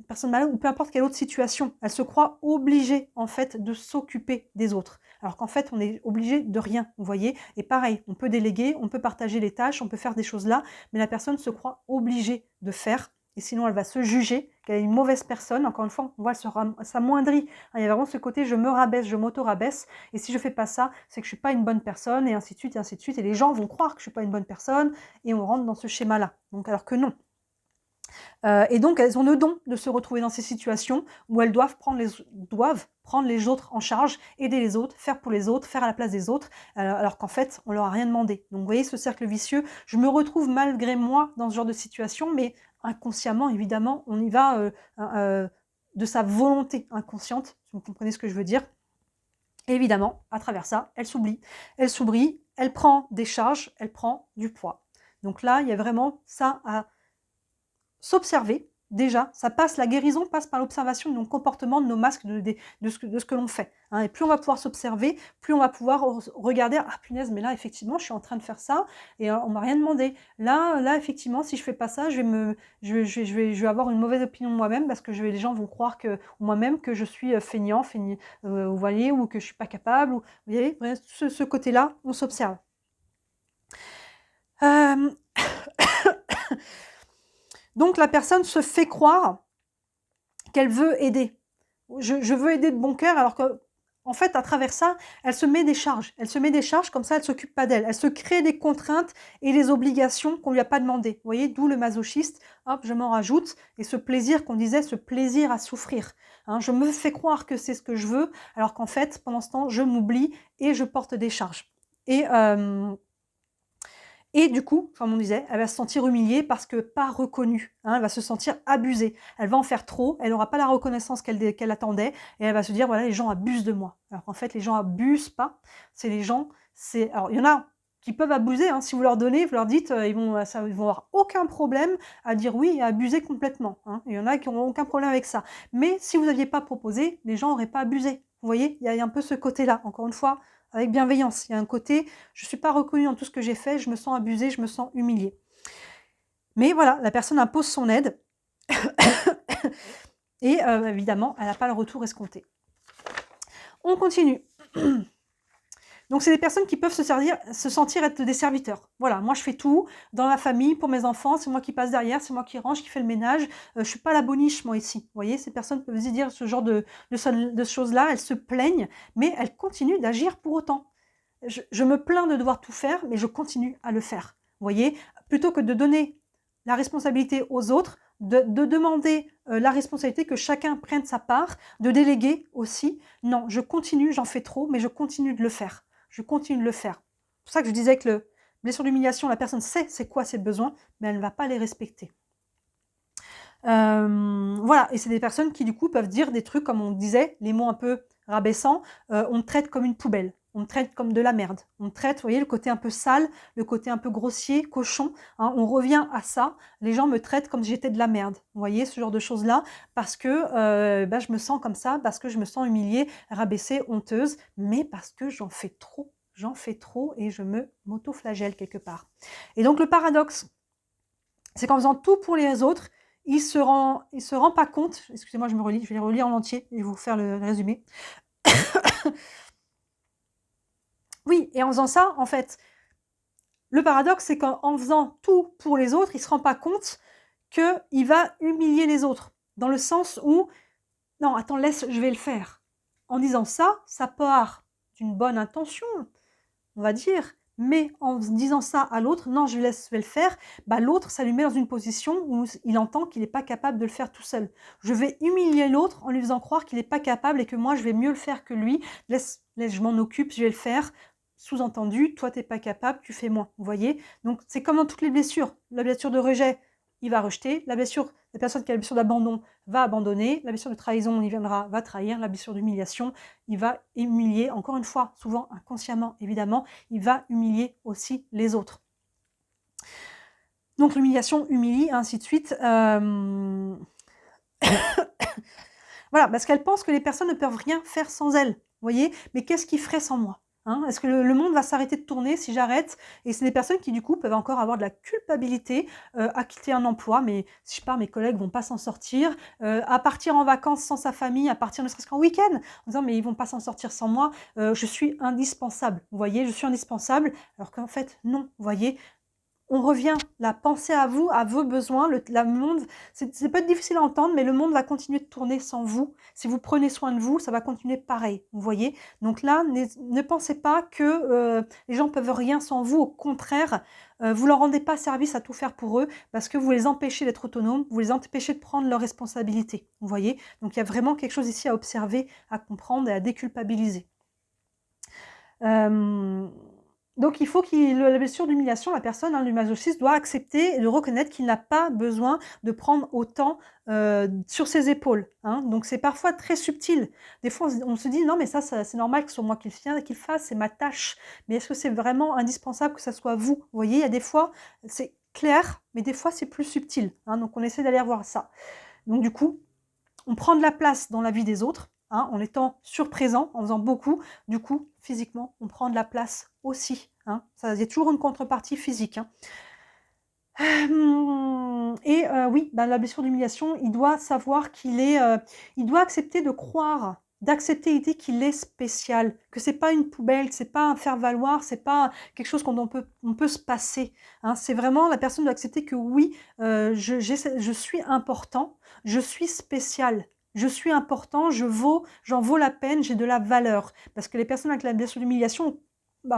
personne malade ou peu importe quelle autre situation. Elle se croit obligée en fait de s'occuper des autres. Alors qu'en fait, on est obligé de rien, vous voyez. Et pareil, on peut déléguer, on peut partager les tâches, on peut faire des choses là, mais la personne se croit obligée de faire et sinon elle va se juger qu'elle est une mauvaise personne. Encore une fois, on voit s'amoindrit. Il y a vraiment ce côté je me rabaisse, je m'auto-rabaisse, et si je fais pas ça, c'est que je suis pas une bonne personne, et ainsi de suite, et ainsi de suite, et les gens vont croire que je suis pas une bonne personne, et on rentre dans ce schéma-là. Donc alors que non. Et donc elles ont le don de se retrouver dans ces situations où elles doivent prendre les autres en charge, aider les autres, faire pour les autres, faire à la place des autres, alors qu'en fait, on leur a rien demandé. Donc vous voyez ce cercle vicieux, je me retrouve malgré moi dans ce genre de situation, mais inconsciemment, évidemment, on y va de sa volonté inconsciente, si vous comprenez ce que je veux dire. Et évidemment, à travers ça, elle s'oublie, elle prend des charges, elle prend du poids. Donc là, il y a vraiment ça à s'observer, déjà, la guérison passe par l'observation de nos comportements, de nos masques, de ce que l'on fait. Hein. Et plus on va pouvoir s'observer, plus on va pouvoir regarder, ah punaise, mais là, effectivement, je suis en train de faire ça, et on m'a rien demandé. Là, effectivement, si je fais pas ça, je vais avoir une mauvaise opinion de moi-même, parce que les gens vont croire moi-même que je suis feignant, vous voyez, ou que je suis pas capable, vous voyez, ce côté-là, on s'observe. Donc la personne se fait croire qu'elle veut aider. Je veux aider de bon cœur, alors que, en fait, à travers ça, elle se met des charges. Elle se met des charges, comme ça, elle ne s'occupe pas d'elle. Elle se crée des contraintes et des obligations qu'on ne lui a pas demandées. Vous voyez, d'où le masochiste, hop, je m'en rajoute. Et ce plaisir qu'on disait, ce plaisir à souffrir. Hein, je me fais croire que c'est ce que je veux, alors qu'en fait, pendant ce temps, je m'oublie et je porte des charges. Et du coup, comme on disait, elle va se sentir humiliée parce que pas reconnue. Hein, elle va se sentir abusée. Elle va en faire trop, elle n'aura pas la reconnaissance qu'elle attendait, et elle va se dire, voilà, les gens abusent de moi. Alors qu'en fait, les gens abusent pas. C'est les gens, alors il y en a qui peuvent abuser, hein, si vous leur donnez, vous leur dites, ils vont avoir aucun problème à dire oui et à abuser complètement. Hein. Il y en a qui n'ont aucun problème avec ça. Mais si vous n'aviez pas proposé, les gens n'auraient pas abusé. Vous voyez, il y a un peu ce côté-là. Encore une fois, avec bienveillance. Il y a un côté, je ne suis pas reconnue dans tout ce que j'ai fait, je me sens abusée, je me sens humiliée. Mais voilà, la personne impose son aide et évidemment, elle n'a pas le retour escompté. On continue. Donc, c'est des personnes qui peuvent se sentir être des serviteurs. Voilà, moi je fais tout dans la famille, pour mes enfants, c'est moi qui passe derrière, c'est moi qui range, qui fait le ménage. Je ne suis pas la boniche, moi, ici. Vous voyez, ces personnes peuvent se dire ce genre de choses-là, elles se plaignent, mais elles continuent d'agir pour autant. Je me plains de devoir tout faire, mais je continue à le faire. Vous voyez, plutôt que de donner la responsabilité aux autres, de demander la responsabilité que chacun prenne sa part, de déléguer aussi. Non, je continue, j'en fais trop, mais je continue de le faire. Je continue de le faire. C'est pour ça que je disais que le blessure d'humiliation, la personne sait c'est quoi ses besoins, mais elle ne va pas les respecter. Voilà, et c'est des personnes qui du coup peuvent dire des trucs comme on disait, les mots un peu rabaissants, on me traite comme une poubelle, on me traite comme de la merde, on me traite, vous voyez, le côté un peu sale, le côté un peu grossier, cochon, hein, on revient à ça, les gens me traitent comme si j'étais de la merde, vous voyez, ce genre de choses-là, parce que je me sens comme ça, parce que je me sens humiliée, rabaissée, honteuse, mais parce que j'en fais trop et je m'auto-flagelle quelque part. Et donc le paradoxe, c'est qu'en faisant tout pour les autres, il se rend pas compte, excusez-moi, je vais les relire en entier et vous faire le résumé. Oui, et en faisant ça, en fait, le paradoxe, c'est qu'en faisant tout pour les autres, il ne se rend pas compte qu'il va humilier les autres. Dans le sens où, non, attends, laisse, je vais le faire. En disant ça, ça part d'une bonne intention, on va dire, mais en disant ça à l'autre, non, je vais le faire, l'autre, ça lui met dans une position où il entend qu'il n'est pas capable de le faire tout seul. Je vais humilier l'autre en lui faisant croire qu'il n'est pas capable et que moi, je vais mieux le faire que lui. Laisse, je m'en occupe, je vais le faire. Sous-entendu, toi, tu n'es pas capable, tu fais moins. Vous voyez? Donc, c'est comme dans toutes les blessures. La blessure de rejet, il va rejeter. La personne qui a la blessure d'abandon va abandonner. La blessure de trahison, on y viendra, va trahir. La blessure d'humiliation, il va humilier, encore une fois, souvent inconsciemment, évidemment, il va humilier aussi les autres. Donc l'humiliation humilie, ainsi de suite. Voilà, parce qu'elle pense que les personnes ne peuvent rien faire sans elle. Vous voyez? Mais qu'est-ce qu'ils feraient sans moi? Hein, est-ce que le monde va s'arrêter de tourner si j'arrête? Et c'est des personnes qui, du coup, peuvent encore avoir de la culpabilité à quitter un emploi, mais si je pars, mes collègues vont pas s'en sortir, à partir en vacances sans sa famille, à partir ne serait-ce qu'en week-end, en disant mais ils vont pas s'en sortir sans moi, je suis indispensable. Vous voyez, je suis indispensable, alors qu'en fait, non, vous voyez, on revient là, pensez à vous, à vos besoins, le monde, c'est peut être difficile à entendre, mais le monde va continuer de tourner sans vous. Si vous prenez soin de vous, ça va continuer pareil, vous voyez? Donc là, ne pensez pas que les gens peuvent rien sans vous, au contraire, vous leur rendez pas service à tout faire pour eux, parce que vous les empêchez d'être autonomes, vous les empêchez de prendre leurs responsabilités, vous voyez? Donc il y a vraiment quelque chose ici à observer, à comprendre et à déculpabiliser. Donc il faut la blessure d'humiliation, la personne, le masochiste doit accepter et de reconnaître qu'il n'a pas besoin de prendre autant sur ses épaules. Donc c'est parfois très subtil. Des fois on se dit non mais ça c'est normal que ce soit moi qui le fasse, c'est ma tâche. Mais est-ce que c'est vraiment indispensable que ça soit vous? Vous voyez, il y a des fois c'est clair, mais des fois c'est plus subtil. Donc on essaie d'aller voir ça. Donc du coup, on prend de la place dans la vie des autres, en étant surprésent, en faisant beaucoup. Du coup, physiquement, on prend de la place aussi. Il y a toujours une contrepartie physique. Et oui, la blessure d'humiliation, il doit savoir il doit accepter de croire, d'accepter l'idée qu'il est spécial, que c'est pas une poubelle, c'est pas un faire-valoir, c'est pas quelque chose qu'on peut se passer. C'est vraiment, la personne doit accepter que oui, je suis important, je suis spécial. Je suis important, j'en vaux la peine, j'ai de la valeur. Parce que les personnes avec la blessure d'humiliation,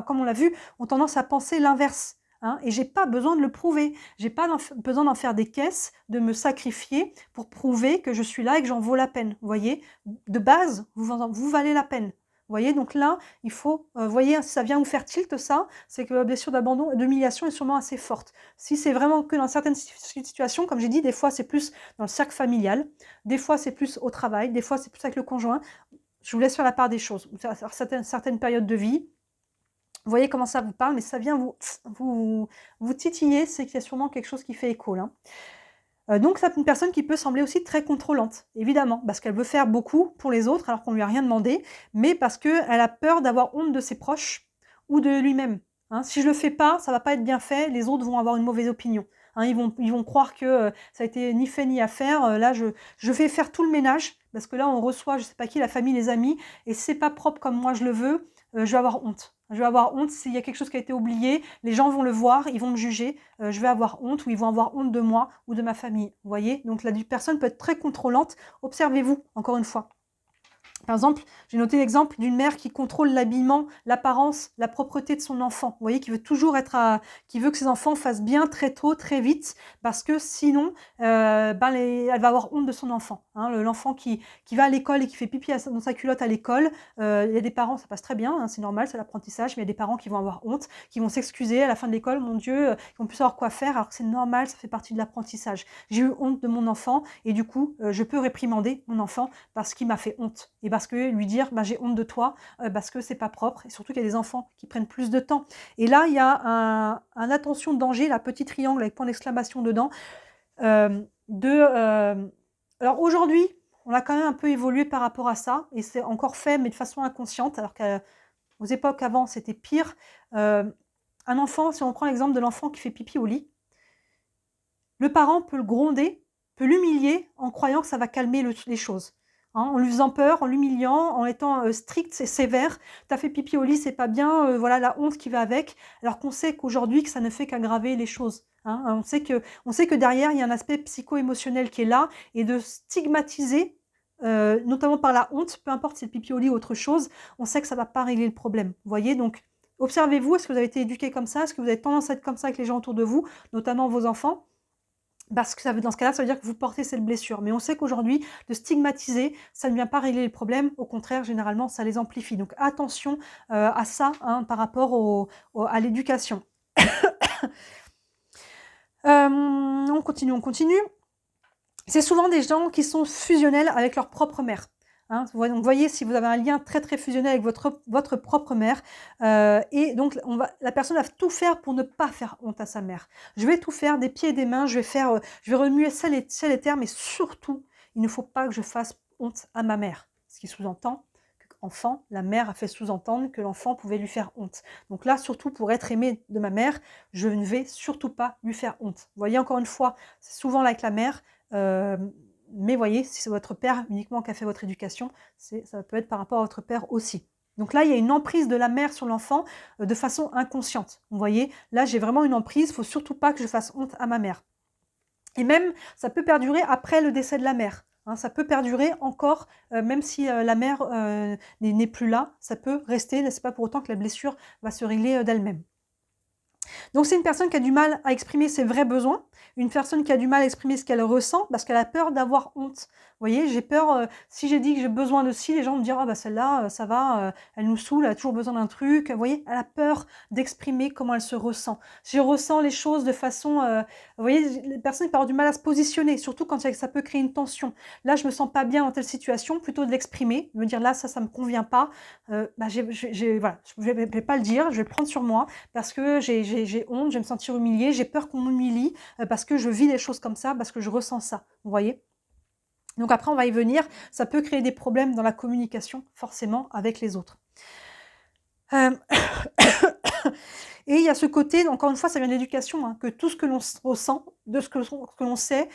comme on l'a vu, ont tendance à penser l'inverse. Et j'ai pas besoin de le prouver. J'ai pas besoin d'en faire des caisses, de me sacrifier pour prouver que je suis là et que j'en vaux la peine. Vous voyez, de base, vous valez la peine. Vous voyez, donc là, il faut, vous voyez, si ça vient vous faire tilt, ça, c'est que la blessure d'abandon et d'humiliation est sûrement assez forte. Si c'est vraiment que dans certaines situations, comme j'ai dit, des fois c'est plus dans le cercle familial, des fois c'est plus au travail, des fois c'est plus avec le conjoint. Je vous laisse faire la part des choses. Certaines périodes de vie, vous voyez comment ça vous parle, mais ça vient vous titiller, c'est qu'il y a sûrement quelque chose qui fait écho là. Donc c'est une personne qui peut sembler aussi très contrôlante, évidemment, parce qu'elle veut faire beaucoup pour les autres alors qu'on lui a rien demandé, mais parce qu'elle a peur d'avoir honte de ses proches ou de lui-même. Si je le fais pas, ça va pas être bien fait, les autres vont avoir une mauvaise opinion. Ils vont croire que ça a été ni fait ni à faire. Là, je vais faire tout le ménage, parce que là, on reçoit, je sais pas qui, la famille, les amis, et si c'est pas propre comme moi je le veux, je vais avoir honte. Je vais avoir honte s'il y a quelque chose qui a été oublié, les gens vont le voir, ils vont me juger, je vais avoir honte ou ils vont avoir honte de moi ou de ma famille. Vous voyez? Donc la personne peut être très contrôlante. Observez-vous, encore une fois. Par exemple, j'ai noté l'exemple d'une mère qui contrôle l'habillement, l'apparence, la propreté de son enfant. Vous voyez, qui veut toujours qui veut que ses enfants fassent bien très tôt, très vite, parce que sinon, elle va avoir honte de son enfant. L'enfant qui va à l'école et qui fait pipi dans sa culotte à l'école, il y a des parents, ça passe très bien, c'est normal, c'est l'apprentissage, mais il y a des parents qui vont avoir honte, qui vont s'excuser à la fin de l'école, mon Dieu, ils vont plus savoir quoi faire, alors que c'est normal, ça fait partie de l'apprentissage. J'ai eu honte de mon enfant, et du coup, je peux réprimander mon enfant parce qu'il m'a fait honte. Et parce que lui dire j'ai honte de toi, parce que c'est pas propre, et surtout qu'il y a des enfants qui prennent plus de temps. Et là, il y a un attention danger, la petit triangle avec point d'exclamation dedans. Alors aujourd'hui, on a quand même un peu évolué par rapport à ça, et c'est encore fait, mais de façon inconsciente, alors qu'aux époques avant, c'était pire. Un enfant, si on prend l'exemple de l'enfant qui fait pipi au lit, le parent peut le gronder, peut l'humilier en croyant que ça va calmer les choses. En lui faisant peur, en l'humiliant, en étant strict et sévère. Tu as fait pipi au lit, c'est pas bien, voilà la honte qui va avec. Alors qu'on sait qu'aujourd'hui, que ça ne fait qu'aggraver les choses. On sait que derrière, il y a un aspect psycho-émotionnel qui est là, et de stigmatiser, notamment par la honte, peu importe si c'est le pipi au lit ou autre chose, on sait que ça ne va pas régler le problème. Vous voyez, donc observez-vous, est-ce que vous avez été éduqué comme ça? Est-ce que vous avez tendance à être comme ça avec les gens autour de vous, notamment vos enfants? Parce que dans ce cas-là, ça veut dire que vous portez cette blessure. Mais on sait qu'aujourd'hui, de stigmatiser, ça ne vient pas régler les problèmes. Au contraire, généralement, ça les amplifie. Donc attention à ça par rapport à l'éducation. On continue. C'est souvent des gens qui sont fusionnels avec leur propre mère. Donc, vous voyez, si vous avez un lien très très fusionnel avec votre propre mère, et donc la personne va tout faire pour ne pas faire honte à sa mère. Je vais tout faire des pieds et des mains, je vais remuer ciel et terre, mais surtout, il ne faut pas que je fasse honte à ma mère. Ce qui sous-entend qu'enfant, la mère a fait sous-entendre que l'enfant pouvait lui faire honte. Donc là, surtout pour être aimé de ma mère, je ne vais surtout pas lui faire honte. Vous voyez, encore une fois, c'est souvent là avec la mère. Mais voyez, si c'est votre père uniquement qui a fait votre éducation, ça peut être par rapport à votre père aussi. Donc là, il y a une emprise de la mère sur l'enfant de façon inconsciente. Vous voyez, là, j'ai vraiment une emprise, il ne faut surtout pas que je fasse honte à ma mère. Et même, ça peut perdurer après le décès de la mère. Hein, ça peut perdurer encore, même si la mère n'est plus là, ça peut rester, c'est pas pour autant que la blessure va se régler d'elle-même. Donc c'est une personne qui a du mal à exprimer ses vrais besoins, une personne qui a du mal à exprimer ce qu'elle ressent parce qu'elle a peur d'avoir honte. Vous voyez, j'ai peur, si j'ai dit que j'ai besoin de ci, les gens me diront: «Ah bah celle-là, ça va, elle nous saoule, elle a toujours besoin d'un truc». Vous voyez, elle a peur d'exprimer comment elle se ressent. Si je ressens les choses de façon, vous voyez, les personnes peuvent avoir du mal à se positionner, surtout quand ça peut créer une tension. Là, je me sens pas bien dans telle situation, plutôt de l'exprimer, me dire: «Là, ça me convient pas», bah voilà, je vais pas le dire, je vais le prendre sur moi parce que j'ai honte, je vais me sentir humiliée, j'ai peur qu'on m'humilie, parce que je vis les choses comme ça, parce que je ressens ça, vous voyez? Donc après on va y venir, ça peut créer des problèmes dans la communication forcément avec les autres. Hem Et il y a ce côté, encore une fois, ça vient de l'éducation, hein, que tout ce que l'on ressent, de ce que l'on sait,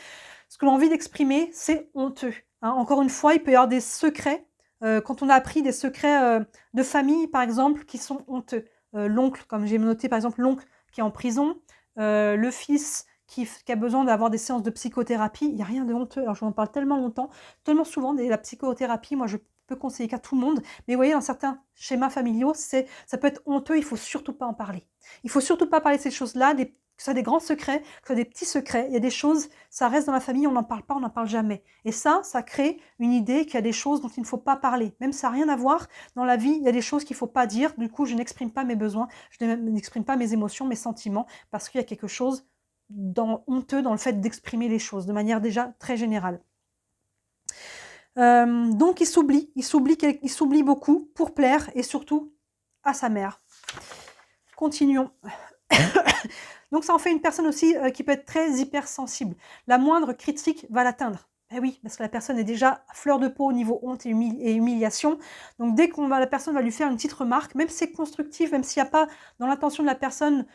ce que l'on a envie d'exprimer, c'est honteux, hein. Encore une fois, il peut y avoir des secrets, quand on a appris des secrets, de famille, par exemple, qui sont honteux. L'oncle, comme j'ai noté, par exemple, l'oncle qui est en prison, le fils qui a besoin d'avoir des séances de psychothérapie, il y a rien de honteux. Alors je vous en parle tellement longtemps, tellement souvent de la psychothérapie, moi je peux conseiller qu'à tout le monde, mais vous voyez, dans certains schémas familiaux, ça peut être honteux, il faut surtout pas en parler. Il faut surtout pas parler de ces choses-là, que ce soit des grands secrets, que ce soit des petits secrets. Il y a des choses, ça reste dans la famille, on n'en parle pas, on n'en parle jamais. Et ça crée une idée qu'il y a des choses dont il ne faut pas parler. Même si ça n'a rien à voir, dans la vie, il y a des choses qu'il ne faut pas dire. Du coup, je n'exprime pas mes besoins, je n'exprime pas mes émotions, mes sentiments, parce qu'il y a quelque chose honteux dans le fait d'exprimer les choses, de manière déjà très générale. Donc il s'oublie beaucoup pour plaire et surtout à sa mère. Continuons. Donc ça en fait une personne aussi qui peut être très hypersensible. La moindre critique va l'atteindre. Eh oui, parce que la personne est déjà à fleur de peau au niveau honte et humiliation. Donc dès la personne va lui faire une petite remarque, même si c'est constructif, même s'il n'y a pas dans l'intention de la personne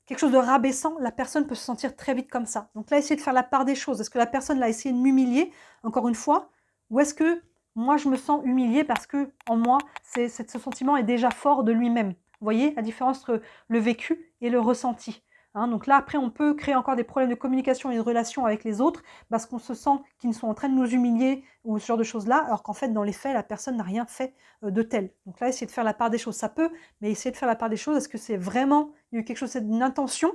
quelque chose de rabaissant, la personne peut se sentir très vite comme ça. Donc là, essayer de faire la part des choses. Est-ce que la personne a essayé de m'humilier, encore une fois, ou est-ce que moi, je me sens humiliée parce que en moi, ce sentiment est déjà fort de lui-même. Vous voyez la différence entre le vécu et le ressenti. Hein, donc là, après, on peut créer encore des problèmes de communication et de relation avec les autres parce qu'on se sent qu'ils sont en train de nous humilier ou ce genre de choses-là, alors qu'en fait, dans les faits, la personne n'a rien fait de tel. Donc là, essayer de faire la part des choses, ça peut, mais essayer de faire la part des choses, est-ce que c'est vraiment, il y a eu quelque chose, c'est une intention,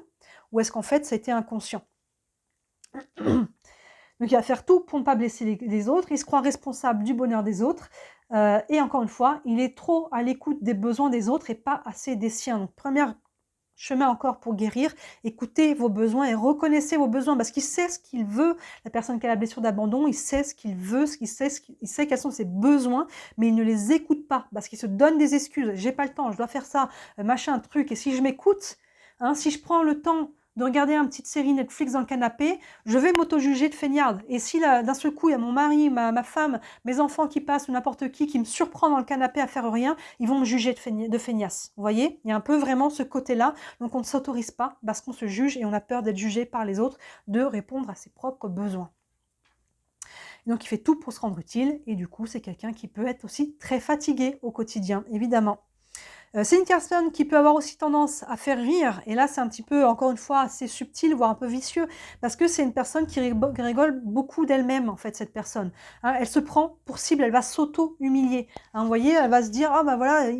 ou est-ce qu'en fait, ça a été inconscient? Donc il va faire tout pour ne pas blesser les autres, il se croit responsable du bonheur des autres, et encore une fois, il est trop à l'écoute des besoins des autres et pas assez des siens. Donc première chemin encore pour guérir, écoutez vos besoins et reconnaissez vos besoins parce qu'il sait ce qu'il veut. La personne qui a la blessure d'abandon, il sait ce qu'il veut, il sait quels sont ses besoins, mais il ne les écoute pas parce qu'il se donne des excuses. J'ai pas le temps, je dois faire ça, machin, truc. Et si je m'écoute, hein, si je prends le temps de regarder une petite série Netflix dans le canapé, je vais m'auto-juger de feignarde. Et si là, d'un seul coup, il y a mon mari, ma femme, mes enfants qui passent ou n'importe qui me surprend dans le canapé à faire rien, ils vont me juger de feignasse. Vous voyez, il y a un peu vraiment ce côté-là. Donc on ne s'autorise pas parce qu'on se juge et on a peur d'être jugé par les autres, de répondre à ses propres besoins. Donc il fait tout pour se rendre utile et du coup c'est quelqu'un qui peut être aussi très fatigué au quotidien, évidemment. C'est une personne qui peut avoir aussi tendance à faire rire et là c'est un petit peu, encore une fois, assez subtil, voire un peu vicieux, parce que c'est une personne qui rigole beaucoup d'elle-même, en fait, cette personne. Hein, elle se prend pour cible, elle va s'auto-humilier. Hein, vous voyez, elle va se dire: «Ah bah voilà,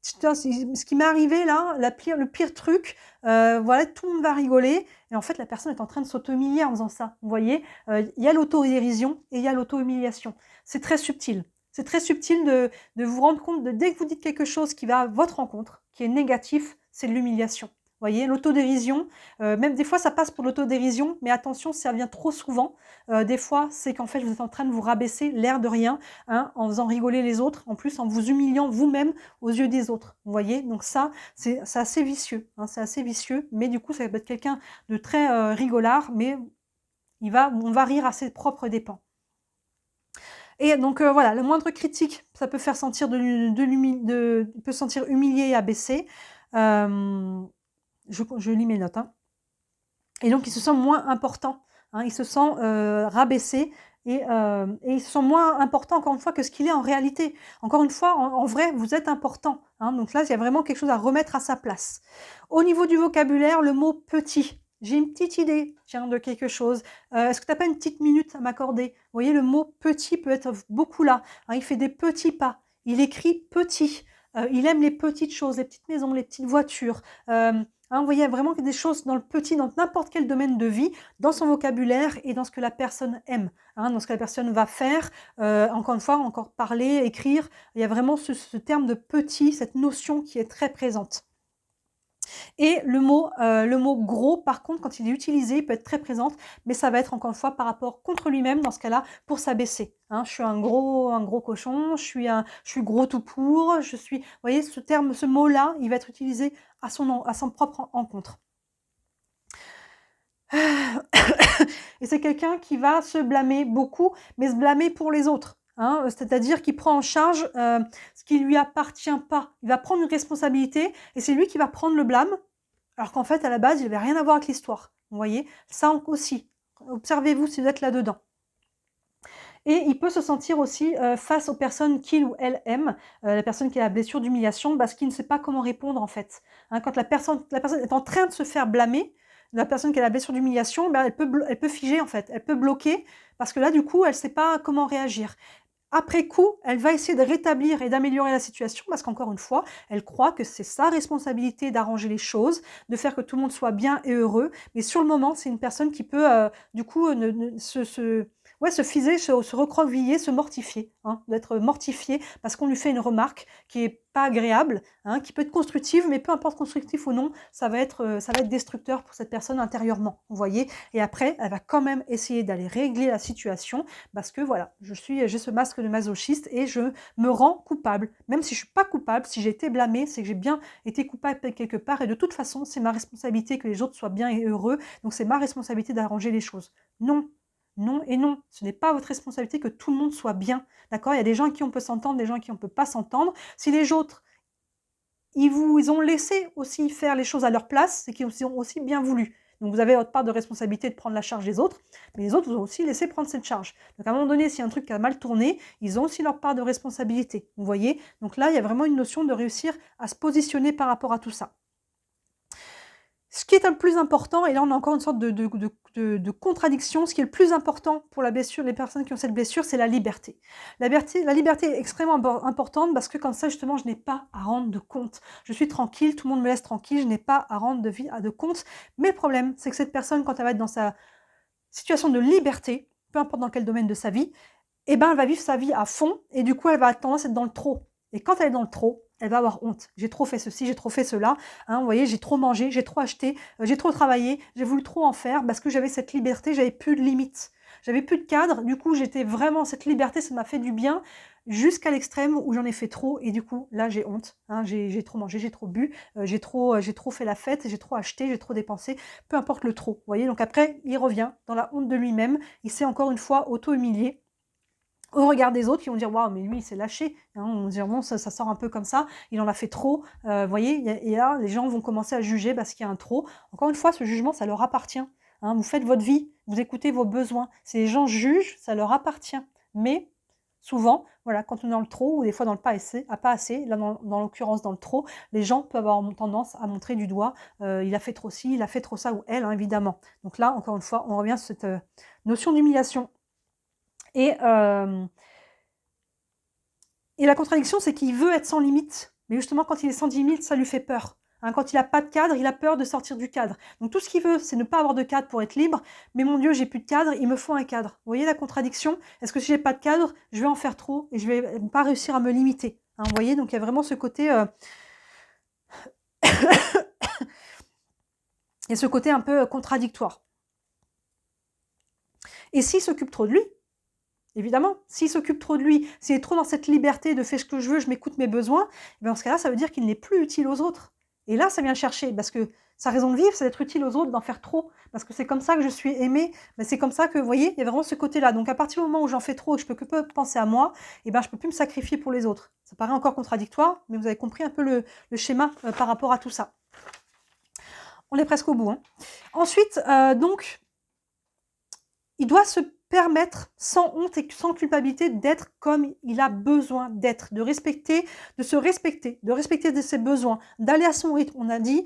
ce qui m'est arrivé là, le pire truc, voilà, tout le monde va rigoler» et en fait la personne est en train de s'auto-humilier en faisant ça. Vous voyez? Il y a l'autodérision et il y a l'auto-humiliation. C'est très subtil. C'est très subtil de vous rendre compte de dès que vous dites quelque chose qui va à votre rencontre, qui est négatif, c'est de l'humiliation. Vous voyez, l'autodérision, même des fois ça passe pour l'autodérision, mais attention, ça vient trop souvent. Des fois, c'est qu'en fait, vous êtes en train de vous rabaisser l'air de rien, hein, en faisant rigoler les autres, en plus en vous humiliant vous-même aux yeux des autres. Vous voyez, donc ça, c'est assez vicieux, hein, c'est assez vicieux, mais du coup, ça peut être quelqu'un de très rigolard, mais on va rire à ses propres dépens. Et donc voilà, le moindre critique, ça peut faire sentir peut sentir humilié et abaissé. Je lis mes notes, hein. Et donc il se sent moins important, hein, il se sent rabaissé et il se sent moins important, encore une fois, que ce qu'il est en réalité. Encore une fois, en vrai, vous êtes important, hein, donc là, il y a vraiment quelque chose à remettre à sa place. Au niveau du vocabulaire, le mot « petit ». J'ai une petite idée, tiens, de quelque chose. Est-ce que tu as pas une petite minute à m'accorder? Vous voyez, le mot « petit » peut être beaucoup là, hein, il fait des petits pas, il écrit « petit ». Il aime les petites choses, les petites maisons, les petites voitures. Hein, vous voyez, vraiment des choses dans le petit, dans n'importe quel domaine de vie, dans son vocabulaire et dans ce que la personne aime, hein, dans ce que la personne va faire. Encore une fois, encore parler, écrire. Il y a vraiment ce terme de petit, cette notion qui est très présente. Et le mot gros, par contre, quand il est utilisé, il peut être très présent, mais ça va être encore une fois par rapport contre lui-même, dans ce cas-là, pour s'abaisser. Hein. Je suis un gros cochon, je suis gros tout pour, je suis. Vous voyez, ce terme, ce mot-là, il va être utilisé à son propre encontre. Et c'est quelqu'un qui va se blâmer beaucoup, mais se blâmer pour les autres. Hein, c'est-à-dire qu'il prend en charge ce qui ne lui appartient pas. Il va prendre une responsabilité et c'est lui qui va prendre le blâme, alors qu'en fait, à la base, il n'avait rien à voir avec l'histoire. Vous voyez, ça aussi. Observez-vous si vous êtes là-dedans. Et il peut se sentir aussi face aux personnes qu'il ou elle aime, la personne qui a la blessure d'humiliation, parce qu'il ne sait pas comment répondre en fait. Hein, quand la personne est en train de se faire blâmer, la personne qui a la blessure d'humiliation, ben, elle peut figer en fait, elle peut bloquer, parce que là du coup, elle ne sait pas comment réagir. Après coup, elle va essayer de rétablir et d'améliorer la situation parce qu'encore une fois, elle croit que c'est sa responsabilité d'arranger les choses, de faire que tout le monde soit bien et heureux. Mais sur le moment, c'est une personne qui peut du coup se fiser, se recroqueviller, se mortifier, hein, d'être mortifiée parce qu'on lui fait une remarque qui est pas agréable, hein, qui peut être constructive, mais peu importe constructif ou non, ça va être destructeur pour cette personne intérieurement, vous voyez. Et après, elle va quand même essayer d'aller régler la situation parce que voilà, j'ai ce masque de masochiste et je me rends coupable. Même si je suis pas coupable, si j'ai été blâmée, c'est que j'ai bien été coupable quelque part et de toute façon, c'est ma responsabilité que les autres soient bien et heureux, donc c'est ma responsabilité d'arranger les choses. Non, non et non, ce n'est pas votre responsabilité que tout le monde soit bien, d'accord? Il y a des gens avec qui on peut s'entendre, des gens avec qui on ne peut pas s'entendre. Si les autres, ils ont laissé aussi faire les choses à leur place, c'est qu'ils ont aussi bien voulu. Donc vous avez votre part de responsabilité de prendre la charge des autres, mais les autres vous ont aussi laissé prendre cette charge. Donc à un moment donné, s'il y a un truc qui a mal tourné, ils ont aussi leur part de responsabilité, vous voyez? Donc là, il y a vraiment une notion de réussir à se positionner par rapport à tout ça. Ce qui est le plus important, et là on a encore une sorte de contradiction, ce qui est le plus important pour la blessure, les personnes qui ont cette blessure, c'est la liberté. La liberté est extrêmement importante parce que comme ça, justement, je n'ai pas à rendre de compte. Je suis tranquille, tout le monde me laisse tranquille, je n'ai pas à rendre de compte. Mais le problème, c'est que cette personne, quand elle va être dans sa situation de liberté, peu importe dans quel domaine de sa vie, eh ben, elle va vivre sa vie à fond et du coup, elle va avoir tendance à être dans le trop. Et quand elle est dans le trop, elle va avoir honte. J'ai trop fait ceci, j'ai trop fait cela. Hein, vous voyez, j'ai trop mangé, j'ai trop acheté, j'ai trop travaillé, j'ai voulu trop en faire parce que j'avais cette liberté, j'avais plus de limites. J'avais plus de cadre. Du coup, j'étais vraiment cette liberté, ça m'a fait du bien jusqu'à l'extrême où j'en ai fait trop. Et du coup, là, j'ai honte. Hein, j'ai trop mangé, j'ai trop bu, j'ai trop fait la fête, j'ai trop acheté, j'ai trop dépensé. Peu importe le trop. Vous voyez, donc après, il revient dans la honte de lui-même. Il s'est encore une fois auto-humilié au regard des autres qui vont dire waouh, mais lui il s'est lâché, hein, on va dire bon, ça sort un peu comme ça, il en a fait trop, voyez, et là les gens vont commencer à juger parce qu'il y a un trop. Encore une fois, ce jugement ça leur appartient, hein, vous faites votre vie, vous écoutez vos besoins, si les gens jugent, ça leur appartient, mais souvent, voilà, quand on est dans le trop ou des fois dans le pas assez, là dans l'occurrence dans le trop, les gens peuvent avoir tendance à montrer du doigt, il a fait trop ci, il a fait trop ça, ou elle, hein, évidemment. Donc là, encore une fois, on revient sur cette notion d'humiliation. Et la contradiction, c'est qu'il veut être sans limite. Mais justement, quand il est sans limite, ça lui fait peur. Hein, quand il n'a pas de cadre, il a peur de sortir du cadre. Donc tout ce qu'il veut, c'est ne pas avoir de cadre pour être libre. Mais mon Dieu, j'ai plus de cadre, il me faut un cadre. Vous voyez la contradiction? Est-ce que si j'ai pas de cadre, je vais en faire trop et je vais pas réussir à me limiter? Hein, vous voyez, donc il y a vraiment ce côté... et ce côté un peu contradictoire. Et s'il s'occupe trop de lui, évidemment, s'il s'occupe trop de lui, s'il est trop dans cette liberté de faire ce que je veux, je m'écoute mes besoins, et bien dans ce cas-là, ça veut dire qu'il n'est plus utile aux autres. Et là, ça vient chercher, parce que sa raison de vivre, c'est d'être utile aux autres, d'en faire trop, parce que c'est comme ça que je suis aimée, ben c'est comme ça que, vous voyez, il y a vraiment ce côté-là. Donc à partir du moment où j'en fais trop et que je peux que peu penser à moi, et ben je peux plus me sacrifier pour les autres. Ça paraît encore contradictoire, mais vous avez compris un peu le schéma par rapport à tout ça. On est presque au bout. Hein. Ensuite, donc, il doit se permettre, sans honte et sans culpabilité, d'être comme il a besoin d'être, de respecter, de se respecter, de respecter ses besoins, d'aller à son rythme, on a dit.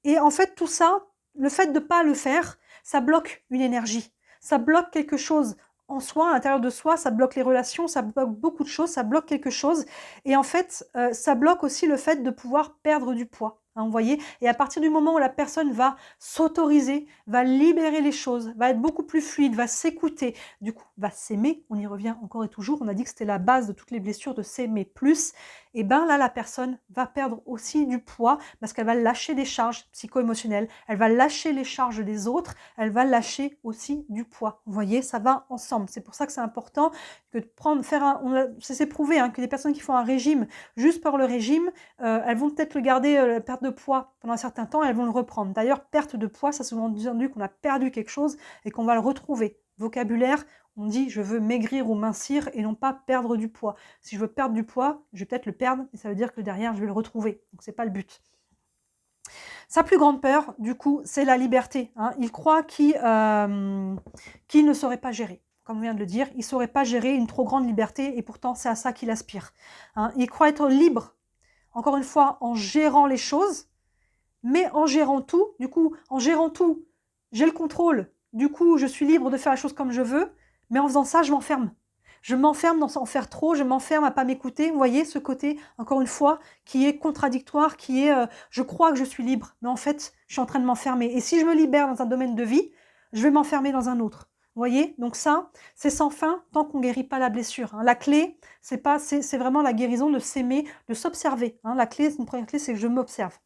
Et en fait, tout ça, le fait de ne pas le faire, ça bloque une énergie, ça bloque quelque chose en soi, à l'intérieur de soi, ça bloque les relations, ça bloque beaucoup de choses, ça bloque quelque chose. Et en fait, ça bloque aussi le fait de pouvoir perdre du poids. Hein, vous voyez. Et à partir du moment où la personne va s'autoriser, va libérer les choses, va être beaucoup plus fluide, va s'écouter, du coup, va s'aimer, on y revient encore et toujours, on a dit que c'était la base de toutes les blessures, de s'aimer plus, et bien là, la personne va perdre aussi du poids parce qu'elle va lâcher des charges psycho-émotionnelles, elle va lâcher les charges des autres, elle va lâcher aussi du poids. Vous voyez, ça va ensemble. C'est pour ça que c'est important que de prendre, faire un, c'est prouvé hein, que les personnes qui font un régime, juste par le régime, elles vont peut-être le garder, la perte de poids pendant un certain temps, et elles vont le reprendre. D'ailleurs, perte de poids, ça souvent entendu qu'on a perdu quelque chose et qu'on va le retrouver. Vocabulaire, on dit je veux maigrir ou mincir et non pas perdre du poids. Si je veux perdre du poids, je vais peut-être le perdre, mais ça veut dire que derrière, je vais le retrouver. Donc, ce n'est pas le but. Sa plus grande peur, du coup, c'est la liberté. Hein. Il croit qu'il ne saurait pas gérer. Comme on vient de le dire, il ne saurait pas gérer une trop grande liberté et pourtant, c'est à ça qu'il aspire. Hein. Il croit être libre, encore une fois, en gérant les choses, mais en gérant tout. Du coup, en gérant tout, j'ai le contrôle. Du coup, je suis libre de faire la chose comme je veux, mais en faisant ça, je m'enferme. Je m'enferme dans en faire trop, je m'enferme à pas m'écouter. Vous voyez ce côté, encore une fois, qui est contradictoire, qui est je crois que je suis libre, mais en fait, je suis en train de m'enfermer. Et si je me libère dans un domaine de vie, je vais m'enfermer dans un autre. Vous voyez? Donc ça, c'est sans fin tant qu'on ne guérit pas la blessure. Hein. La clé, c'est vraiment la guérison de s'aimer, de s'observer. Hein. La clé, une première clé, c'est que je m'observe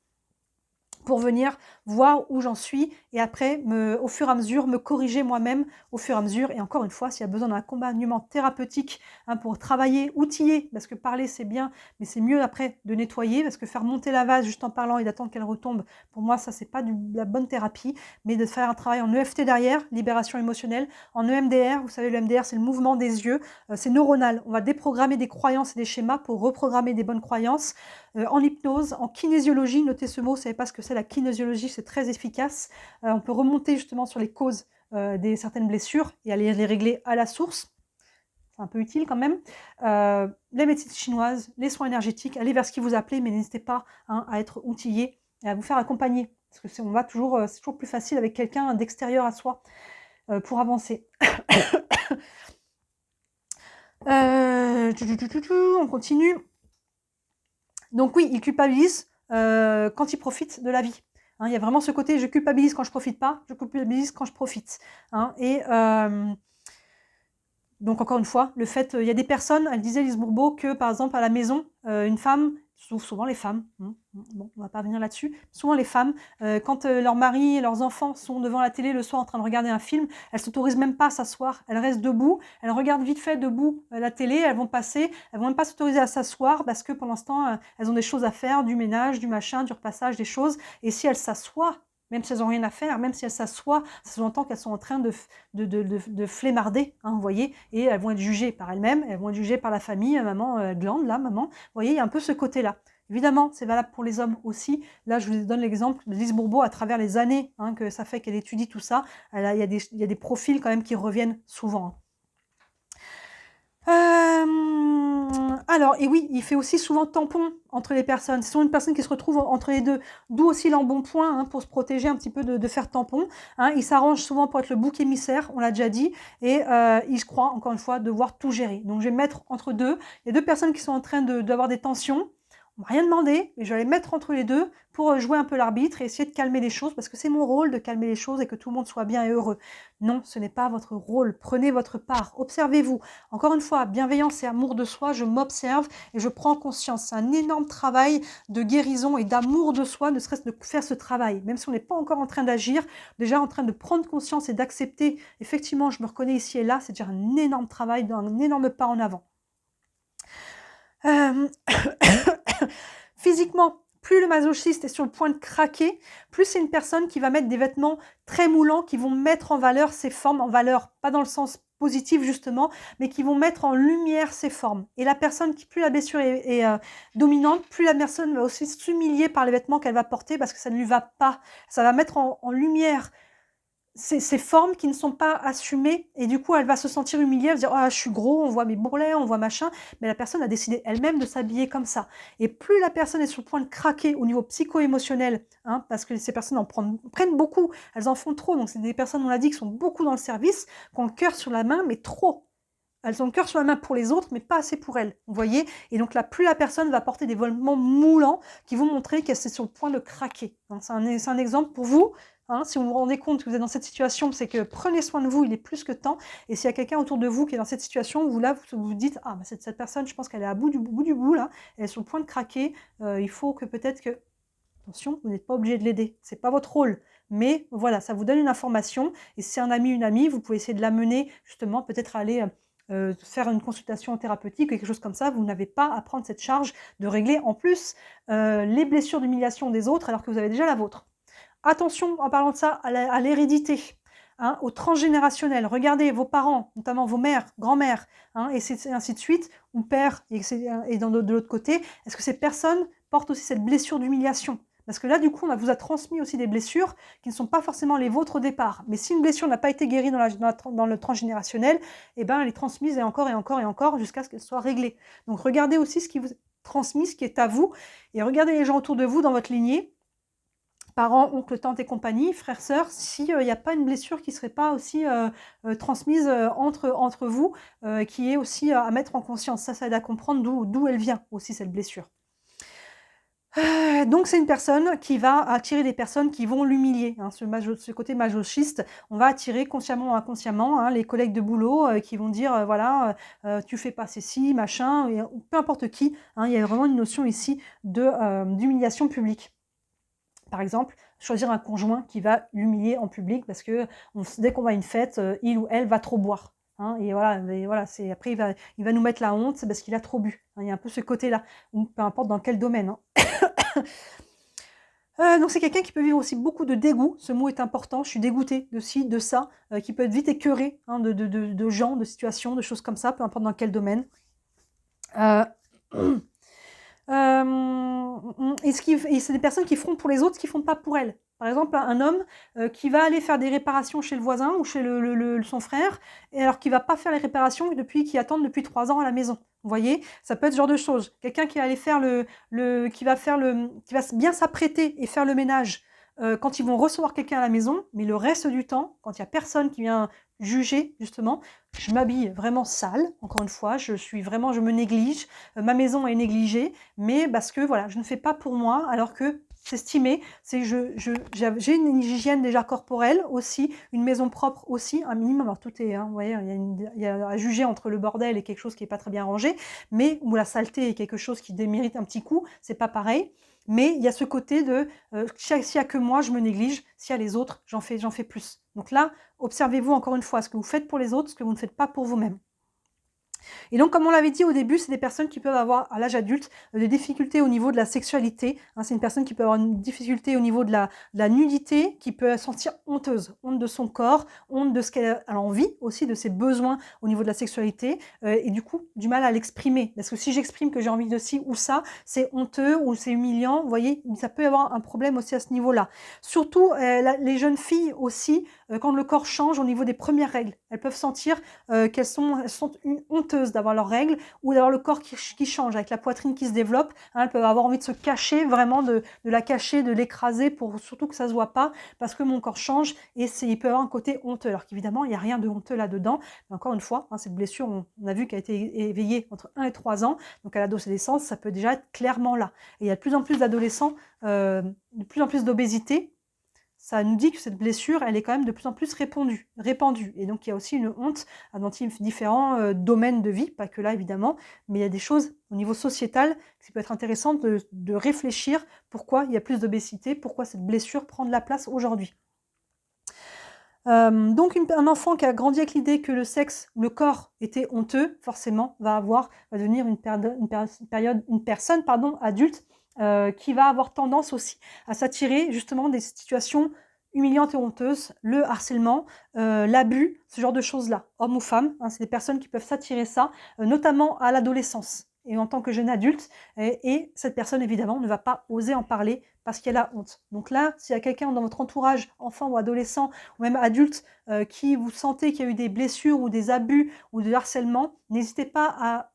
pour venir voir où j'en suis et après, au fur et à mesure, me corriger moi-même au fur et à mesure. Et encore une fois, s'il y a besoin d'un accompagnement thérapeutique hein, pour travailler, outiller, parce que parler c'est bien, mais c'est mieux après de nettoyer, parce que faire monter la vase juste en parlant et d'attendre qu'elle retombe, pour moi, ça c'est pas la bonne thérapie, mais de faire un travail en EFT derrière, libération émotionnelle, en EMDR, vous savez, le EMDR c'est le mouvement des yeux, c'est neuronal, on va déprogrammer des croyances et des schémas pour reprogrammer des bonnes croyances, en hypnose, en kinésiologie, notez ce mot, vous ne savez pas ce que c'est la kinésiologie, c'est très efficace. On peut remonter justement sur les causes des certaines blessures et aller les régler à la source. C'est un peu utile quand même. Les médecines chinoises, les soins énergétiques, allez vers ce qui vous appelez, mais n'hésitez pas hein, à être outillé et à vous faire accompagner. Parce que c'est toujours plus facile avec quelqu'un d'extérieur à soi pour avancer. On continue. Donc oui, il culpabilise quand il profite de la vie. Hein, il y a vraiment ce côté, je culpabilise quand je ne profite pas, je culpabilise quand je profite. Hein, et donc encore une fois, le fait, il y a des personnes, elle disait Lise Bourbeau, que par exemple à la maison, une femme, souvent les femmes, bon, on ne va pas revenir là-dessus, souvent les femmes, quand leur mari et leurs enfants sont devant la télé le soir en train de regarder un film, elles ne s'autorisent même pas à s'asseoir, elles restent debout, elles regardent vite fait debout la télé, elles vont passer, elles vont même pas s'autoriser à s'asseoir parce que pour l'instant, elles ont des choses à faire, du ménage, du machin, du repassage, des choses, et si elles s'assoient, même si elles n'ont rien à faire, même si elles s'assoient, ça sous-entend qu'elles sont en train de flémarder, hein, vous voyez, et elles vont être jugées par elles-mêmes, elles vont être jugées par la famille, maman, glande, là, maman, vous voyez, il y a un peu ce côté-là. Évidemment, c'est valable pour les hommes aussi. Là, je vous donne l'exemple de Lise Bourbeau à travers les années hein, que ça fait qu'elle étudie tout ça. Il y a des profils quand même qui reviennent souvent. Alors, et oui, il fait aussi souvent tampon entre les personnes. C'est souvent une personne qui se retrouve entre les deux. D'où aussi l'embonpoint hein, pour se protéger un petit peu de faire tampon. Hein. Il s'arrange souvent pour être le bouc émissaire, on l'a déjà dit. Et il se croit, encore une fois, devoir tout gérer. Donc, je vais mettre entre deux. Il y a deux personnes qui sont en train d'avoir des tensions. On m'a rien demandé, mais je vais les mettre entre les deux pour jouer un peu l'arbitre et essayer de calmer les choses, parce que c'est mon rôle de calmer les choses et que tout le monde soit bien et heureux. Non, ce n'est pas votre rôle. Prenez votre part. Observez-vous. Encore une fois, bienveillance et amour de soi, je m'observe et je prends conscience. C'est un énorme travail de guérison et d'amour de soi, ne serait-ce de faire ce travail. Même si on n'est pas encore en train d'agir, déjà en train de prendre conscience et d'accepter, effectivement, je me reconnais ici et là, c'est déjà un énorme travail, un énorme pas en avant. Physiquement, plus le masochiste est sur le point de craquer, plus c'est une personne qui va mettre des vêtements très moulants, qui vont mettre en valeur ses formes, en valeur, pas dans le sens positif justement, mais qui vont mettre en lumière ses formes. Et la personne, plus la blessure est dominante, plus la personne va aussi s'humilier par les vêtements qu'elle va porter parce que ça ne lui va pas. Ça va mettre en lumière ces formes qui ne sont pas assumées et du coup, elle va se sentir humiliée, elle va se dire: «Ah, je suis gros, on voit mes bourrelets, on voit machin», mais la personne a décidé elle-même de s'habiller comme ça et plus la personne est sur le point de craquer au niveau psycho-émotionnel, hein, parce que ces personnes prennent beaucoup, elles en font trop, donc c'est des personnes, on l'a dit, qui sont beaucoup dans le service, qui ont le cœur sur la main, mais trop. Elles ont le cœur sur la main pour les autres, mais pas assez pour elles, vous voyez? Et donc là, plus la personne va porter des vêtements moulants qui vont montrer qu'elle est sur le point de craquer, hein. C'est un exemple pour vous, hein, si vous vous rendez compte que vous êtes dans cette situation, c'est que prenez soin de vous, il est plus que temps. Et s'il y a quelqu'un autour de vous qui est dans cette situation, vous là, vous vous dites: «Ah bah cette personne, je pense qu'elle est à bout du bout là, elle est sur le point de craquer, il faut que peut-être que» attention, vous n'êtes pas obligé de l'aider, c'est pas votre rôle. Mais voilà, ça vous donne une information et si c'est un ami, une amie, vous pouvez essayer de l'amener justement peut-être à aller, faire une consultation thérapeutique, quelque chose comme ça. Vous n'avez pas à prendre cette charge de régler en plus, les blessures d'humiliation des autres alors que vous avez déjà la vôtre. Attention, en parlant de ça, à l'hérédité, hein, au transgénérationnel. Regardez vos parents, notamment vos mères, grand-mères, hein, et c'est ainsi de suite, ou père, et de l'autre côté. Est-ce que ces personnes portent aussi cette blessure d'humiliation? Parce que là, du coup, on vous a transmis aussi des blessures qui ne sont pas forcément les vôtres au départ. Mais si une blessure n'a pas été guérie dans le transgénérationnel, eh ben, elle est transmise et encore et encore et encore jusqu'à ce qu'elle soit réglée. Donc regardez aussi ce qui vous est transmis, ce qui est à vous, et regardez les gens autour de vous dans votre lignée, parents, oncles, tantes et compagnie, frères, sœurs, s'il n'y a pas une blessure qui ne serait pas aussi transmise entre vous, qui est aussi à mettre en conscience. Ça aide à comprendre d'où elle vient aussi, cette blessure. Donc c'est une personne qui va attirer des personnes qui vont l'humilier, hein, ce côté masochiste. On va attirer consciemment ou inconsciemment, hein, les collègues de boulot qui vont dire, voilà, tu fais pas ceci, machin, et, peu importe qui, hein, il y a vraiment une notion ici d'humiliation publique. Par exemple, choisir un conjoint qui va l'humilier en public parce que dès qu'on va à une fête, il ou elle va trop boire, hein, et voilà, après il va nous mettre la honte, c'est parce qu'il a trop bu, hein. Il y a un peu ce côté-là, ou peu importe dans quel domaine, hein. Donc c'est quelqu'un qui peut vivre aussi beaucoup de dégoût, ce mot est important, je suis dégoûtée de ci, de ça, qui peut être vite écœuré, hein, de gens, de situations, de choses comme ça, peu importe dans quel domaine. Heu et c'est des personnes qui feront pour les autres ce qu'ils font pas pour elles. Par exemple, un homme, qui va aller faire des réparations chez le voisin ou chez son frère, et alors qu'il va pas faire les réparations qui attendent depuis 3 ans à la maison. Vous voyez? Ça peut être ce genre de choses. Quelqu'un qui va aller faire qui va bien s'apprêter et faire le ménage, quand ils vont recevoir quelqu'un à la maison, mais le reste du temps, quand il y a personne qui vient juger justement, je m'habille vraiment sale, encore une fois, je me néglige, ma maison est négligée, mais parce que voilà, je ne fais pas pour moi, alors que s'estimer, c'est j'ai une hygiène déjà corporelle aussi, une maison propre aussi, un minimum. Alors tout est, hein, vous voyez, il y a à juger entre le bordel et quelque chose qui est pas très bien rangé, mais où la saleté est quelque chose qui démérite un petit coup, c'est pas pareil. Mais il y a ce côté de s'il y a que moi, je me néglige, s'il y a les autres, j'en fais plus. Donc là, observez-vous encore une fois ce que vous faites pour les autres, ce que vous ne faites pas pour vous-même. Et donc, comme on l'avait dit au début, c'est des personnes qui peuvent avoir, à l'âge adulte, des difficultés au niveau de la sexualité, hein. C'est une personne qui peut avoir une difficulté au niveau de la nudité, qui peut se sentir honteuse, honte de son corps, honte de ce qu'elle a envie aussi, de ses besoins au niveau de la sexualité, et du coup, du mal à l'exprimer. Parce que si j'exprime que j'ai envie de ci ou ça, c'est honteux ou c'est humiliant, vous voyez, ça peut y avoir un problème aussi à ce niveau-là. Surtout, les jeunes filles aussi, quand le corps change au niveau des premières règles, elles peuvent sentir elles sont honteuses d'avoir leurs règles ou d'avoir le corps qui change, avec la poitrine qui se développe, hein. Elles peuvent avoir envie de se cacher, vraiment de la cacher, de l'écraser pour surtout que ça ne se voit pas, parce que mon corps change, et il peut y avoir un côté honteux. Alors qu'évidemment, il n'y a rien de honteux là-dedans. Mais encore une fois, hein, cette blessure, on a vu qu'elle a été éveillée entre 1 et 3 ans, donc à l'adolescence, ça peut déjà être clairement là. Et il y a de plus en plus d'adolescents, de plus en plus d'obésité. Ça nous dit que cette blessure, elle est quand même de plus en plus répandue. Et donc, il y a aussi une honte dans différents domaines de vie, pas que là, évidemment, mais il y a des choses au niveau sociétal qui peut être intéressant de réfléchir pourquoi il y a plus d'obésité, pourquoi cette blessure prend de la place aujourd'hui. Donc un enfant qui a grandi avec l'idée que le sexe ou le corps était honteux, forcément, va devenir une personne adulte, qui va avoir tendance aussi à s'attirer justement des situations humiliantes et honteuses, le harcèlement, l'abus, ce genre de choses-là. Hommes ou femmes, hein, c'est des personnes qui peuvent s'attirer ça, notamment à l'adolescence et en tant que jeune adulte, et cette personne évidemment ne va pas oser en parler parce qu'il y a la honte. Donc là, s'il y a quelqu'un dans votre entourage, enfant ou adolescent, ou même adulte, qui vous sentez qu'il y a eu des blessures ou des abus ou de harcèlement, n'hésitez pas à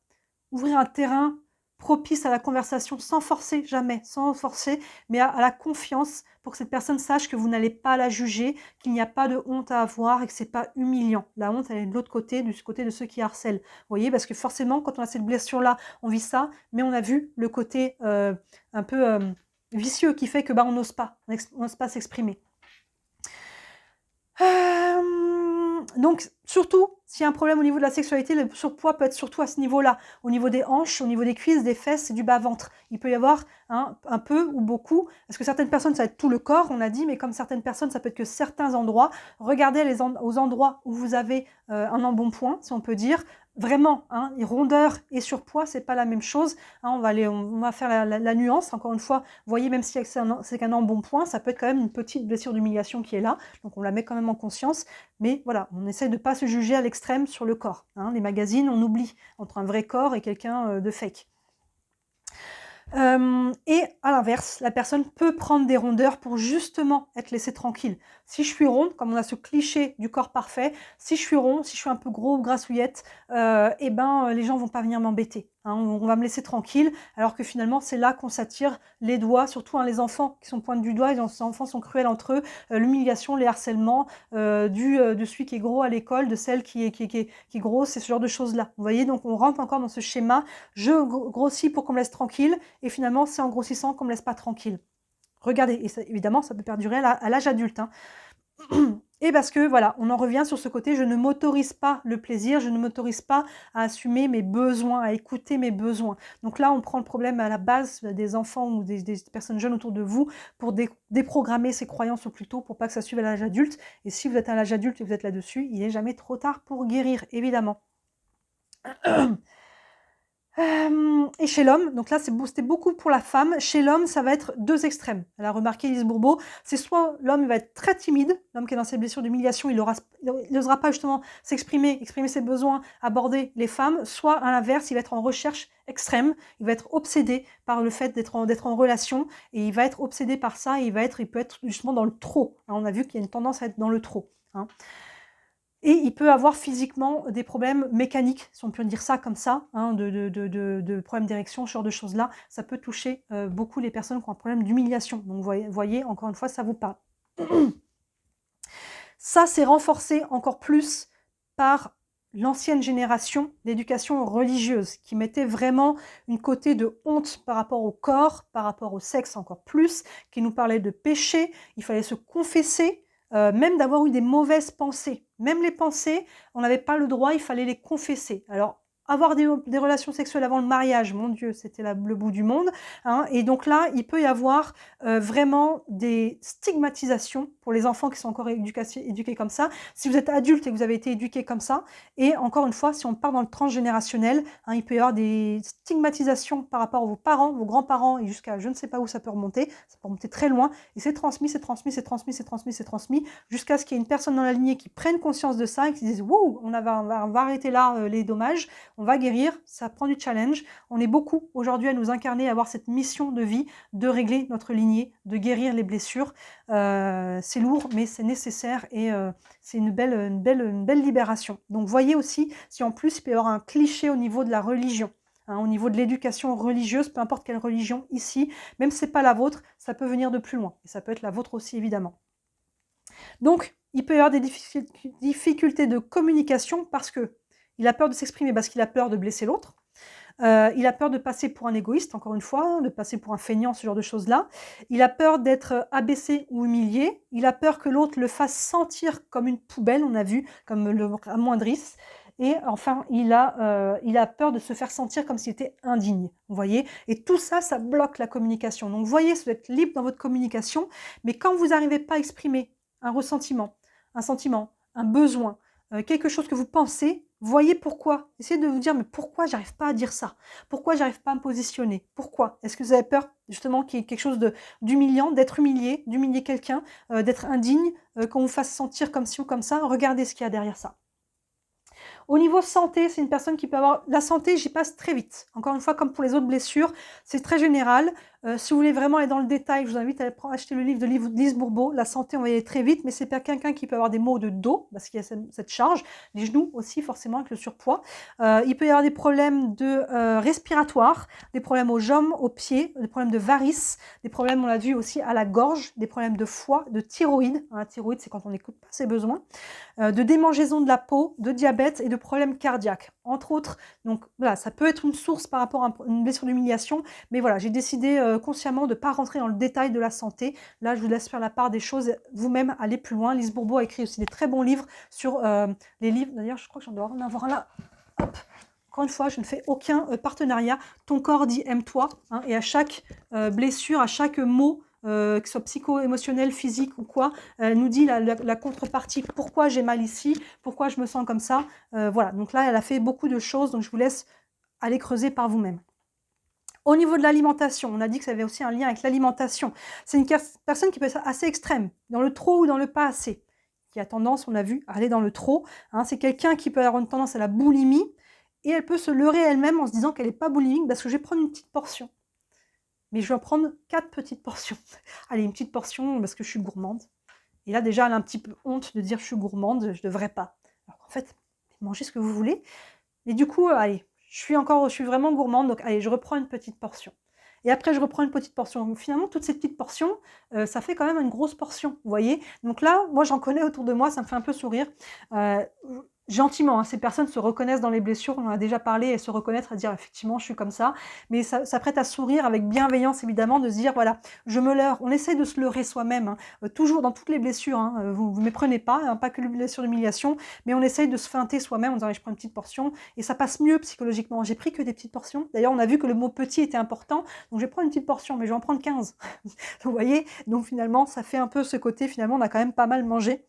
ouvrir un terrain propice à la conversation sans forcer, jamais, sans forcer, mais à la confiance pour que cette personne sache que vous n'allez pas la juger, qu'il n'y a pas de honte à avoir et que c'est pas humiliant. La honte, elle est de l'autre côté, du côté de ceux qui harcèlent. Vous voyez, parce que forcément, quand on a cette blessure-là, on vit ça, mais on a vu le côté un peu vicieux qui fait que on n'ose pas, on n'ose pas s'exprimer. Donc, surtout, s'il y a un problème au niveau de la sexualité, le surpoids peut être surtout à ce niveau-là, au niveau des hanches, au niveau des cuisses, des fesses et du bas-ventre. Il peut y avoir un peu ou beaucoup, parce que certaines personnes, ça va être tout le corps, on a dit, mais comme certaines personnes, ça peut être que certains endroits. Regardez aux endroits où vous avez un embonpoint, si on peut dire. Vraiment, rondeur et surpoids, c'est pas la même chose. On va faire la nuance. Encore une fois, vous voyez, même si c'est qu'un embonpoint, ça peut être quand même une petite blessure d'humiliation qui est là. Donc, on la met quand même en conscience. Mais voilà, on essaie de ne pas se juger à l'extrême sur le corps. Les magazines, on oublie entre un vrai corps et quelqu'un de fake. Et à l'inverse, la personne peut prendre des rondeurs pour justement être laissée tranquille. Si je suis ronde, comme on a ce cliché du corps parfait, si je suis rond, si je suis un peu gros ou grassouillette, les gens vont pas venir m'embêter. On va me laisser tranquille, alors que finalement, c'est là qu'on s'attire les doigts, surtout les enfants qui sont pointés du doigt, les enfants sont cruels entre eux, l'humiliation, les harcèlements, de celui qui est gros à l'école, de celle qui est grosse, c'est ce genre de choses-là. Vous voyez, donc on rentre encore dans ce schéma, je grossis pour qu'on me laisse tranquille, et finalement, c'est en grossissant qu'on me laisse pas tranquille. Regardez, et ça, évidemment, ça peut perdurer à l'âge adulte. Et parce que, voilà, on en revient sur ce côté, je ne m'autorise pas le plaisir, je ne m'autorise pas à assumer mes besoins, à écouter mes besoins. Donc là, on prend le problème à la base des enfants ou des personnes jeunes autour de vous pour déprogrammer ces croyances au plus tôt pour pas que ça suive à l'âge adulte. Et si vous êtes à l'âge adulte et vous êtes là-dessus, il n'est jamais trop tard pour guérir, évidemment. Et chez l'homme, donc là c'était beaucoup pour la femme, chez l'homme ça va être deux extrêmes. Elle a remarqué Lise Bourbeau, c'est soit l'homme va être très timide, l'homme qui est dans ses blessures d'humiliation, il n'osera pas justement exprimer ses besoins, aborder les femmes, soit à l'inverse, il va être en recherche extrême, il va être obsédé par le fait d'être en relation, et il va être obsédé par ça, et il peut être justement dans le trop. On a vu qu'il y a une tendance à être dans le trop. Et il peut avoir physiquement des problèmes mécaniques, si on peut dire ça comme ça, de problèmes d'érection, ce genre de choses-là. Ça peut toucher beaucoup les personnes qui ont un problème d'humiliation. Donc vous voyez, encore une fois, ça vous parle. Ça, c'est renforcé encore plus par l'ancienne génération d'éducation religieuse, qui mettait vraiment une côté de honte par rapport au corps, par rapport au sexe encore plus, qui nous parlait de péché, il fallait se confesser, même d'avoir eu des mauvaises pensées. Même les pensées, on n'avait pas le droit, il fallait les confesser. Alors, avoir des relations sexuelles avant le mariage, mon Dieu, c'était le bout du monde. Et donc là, il peut y avoir vraiment des stigmatisations pour les enfants qui sont encore éduqués comme ça. Si vous êtes adulte et que vous avez été éduqué comme ça, et encore une fois, si on part dans le transgénérationnel, il peut y avoir des stigmatisations par rapport à vos parents, vos grands-parents, et jusqu'à je ne sais pas où ça peut remonter très loin, et c'est transmis, jusqu'à ce qu'il y ait une personne dans la lignée qui prenne conscience de ça et qui dise « Wow, on va arrêter là les dommages, on va guérir, ça prend du challenge. » On est beaucoup aujourd'hui à nous incarner, à avoir cette mission de vie, de régler notre lignée, de guérir les blessures. C'est lourd, mais c'est nécessaire et c'est une belle libération. Donc voyez aussi, si en plus il peut y avoir un cliché au niveau de la religion, au niveau de l'éducation religieuse, peu importe quelle religion ici, même si ce n'est pas la vôtre, ça peut venir de plus loin. Et ça peut être la vôtre aussi, évidemment. Donc, il peut y avoir des difficultés de communication parce qu'il a peur de s'exprimer, parce qu'il a peur de blesser l'autre. Il a peur de passer pour un égoïste, encore une fois, de passer pour un feignant, ce genre de choses-là. Il a peur d'être abaissé ou humilié. Il a peur que l'autre le fasse sentir comme une poubelle, on a vu, comme le amoindrisse. Et enfin, il a peur de se faire sentir comme s'il était indigne, vous voyez. Et tout ça, ça bloque la communication. Donc, vous voyez, vous êtes libre dans votre communication, mais quand vous n'arrivez pas à exprimer un ressentiment, un sentiment, un besoin, quelque chose que vous pensez, voyez pourquoi. Essayez de vous dire, mais pourquoi j'arrive pas à dire ça? Pourquoi j'arrive pas à me positionner? Pourquoi? Est-ce que vous avez peur justement qu'il y ait quelque chose d'humiliant, d'être humilié, d'humilier quelqu'un, d'être indigne, qu'on vous fasse sentir comme ci ou comme ça? Regardez ce qu'il y a derrière ça. Au niveau santé, c'est une personne qui peut avoir... La santé, j'y passe très vite. Encore une fois, comme pour les autres blessures, c'est très général. Si vous voulez vraiment aller dans le détail, je vous invite à acheter le livre de Lise Bourbeau, La santé, on va y aller très vite, mais c'est pas quelqu'un qui peut avoir des maux de dos, parce qu'il y a cette charge, les genoux aussi forcément avec le surpoids. Il peut y avoir des problèmes respiratoires, des problèmes aux jambes, aux pieds, des problèmes de varices, des problèmes, on l'a vu aussi, à la gorge, des problèmes de foie, de thyroïde. La thyroïde, c'est quand on n'écoute pas ses besoins. De démangeaison de la peau, de diabète et de problèmes cardiaques, entre autres. Donc voilà, ça peut être une source par rapport à une blessure d'humiliation, mais voilà, j'ai décidé consciemment de ne pas rentrer dans le détail de la santé. Là, je vous laisse faire la part des choses, vous-même aller plus loin. Lise Bourbeau a écrit aussi des très bons livres sur les livres. D'ailleurs, je crois que j'en dois en avoir là. Hop. Encore une fois, je ne fais aucun partenariat. Ton corps dit aime-toi, hein, et à chaque blessure, à chaque mot, que ce soit psycho-émotionnel, physique ou quoi, elle nous dit la contrepartie, pourquoi j'ai mal ici, pourquoi je me sens comme ça. Voilà, donc là, elle a fait beaucoup de choses, donc je vous laisse aller creuser par vous-même. Au niveau de l'alimentation, on a dit que ça avait aussi un lien avec l'alimentation. C'est une personne qui peut être assez extrême, dans le trop ou dans le pas assez, qui a tendance, on a vu, à aller dans le trop. Hein, c'est quelqu'un qui peut avoir une tendance à la boulimie, et elle peut se leurrer elle-même en se disant qu'elle n'est pas boulimique parce que je vais prendre une petite portion. Mais je vais en prendre 4 petites portions. Allez, une petite portion parce que je suis gourmande. Et là, déjà, elle a un petit peu honte de dire je suis gourmande, je ne devrais pas. Alors qu'en fait, mangez ce que vous voulez. Mais du coup, allez, je suis vraiment gourmande, donc allez, je reprends une petite portion. Et après, je reprends une petite portion. Donc, finalement, toutes ces petites portions, ça fait quand même une grosse portion, vous voyez. Donc là, moi, j'en connais autour de moi, ça me fait un peu sourire. Gentiment, hein, ces personnes se reconnaissent dans les blessures, on en a déjà parlé, et se reconnaître, à dire effectivement je suis comme ça, mais ça prête à sourire avec bienveillance évidemment, de se dire voilà, je me leurre, on essaie de se leurrer soi-même, hein, toujours dans toutes les blessures, hein, vous ne méprenez pas, hein, pas que les blessures d'humiliation, mais on essaye de se feinter soi-même en disant je prends une petite portion, et ça passe mieux psychologiquement. J'ai pris que des petites portions, d'ailleurs on a vu que le mot petit était important, donc je vais prendre une petite portion, mais je vais en prendre 15, vous voyez, donc finalement ça fait un peu ce côté, finalement on a quand même pas mal mangé.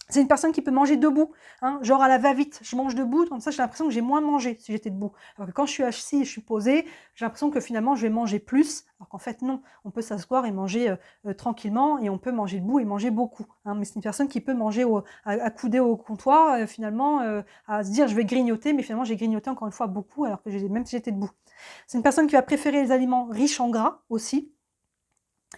C'est une personne qui peut manger debout, hein, genre à la va-vite, je mange debout, comme ça j'ai l'impression que j'ai moins mangé si j'étais debout. Alors que quand je suis assis et je suis posée, j'ai l'impression que finalement je vais manger plus, alors qu'en fait non, on peut s'asseoir et manger tranquillement, et on peut manger debout et manger beaucoup. Hein, mais c'est une personne qui peut manger accoudée au comptoir, finalement, à se dire je vais grignoter, mais finalement j'ai grignoté encore une fois beaucoup, alors que même si j'étais debout. C'est une personne qui va préférer les aliments riches en gras aussi.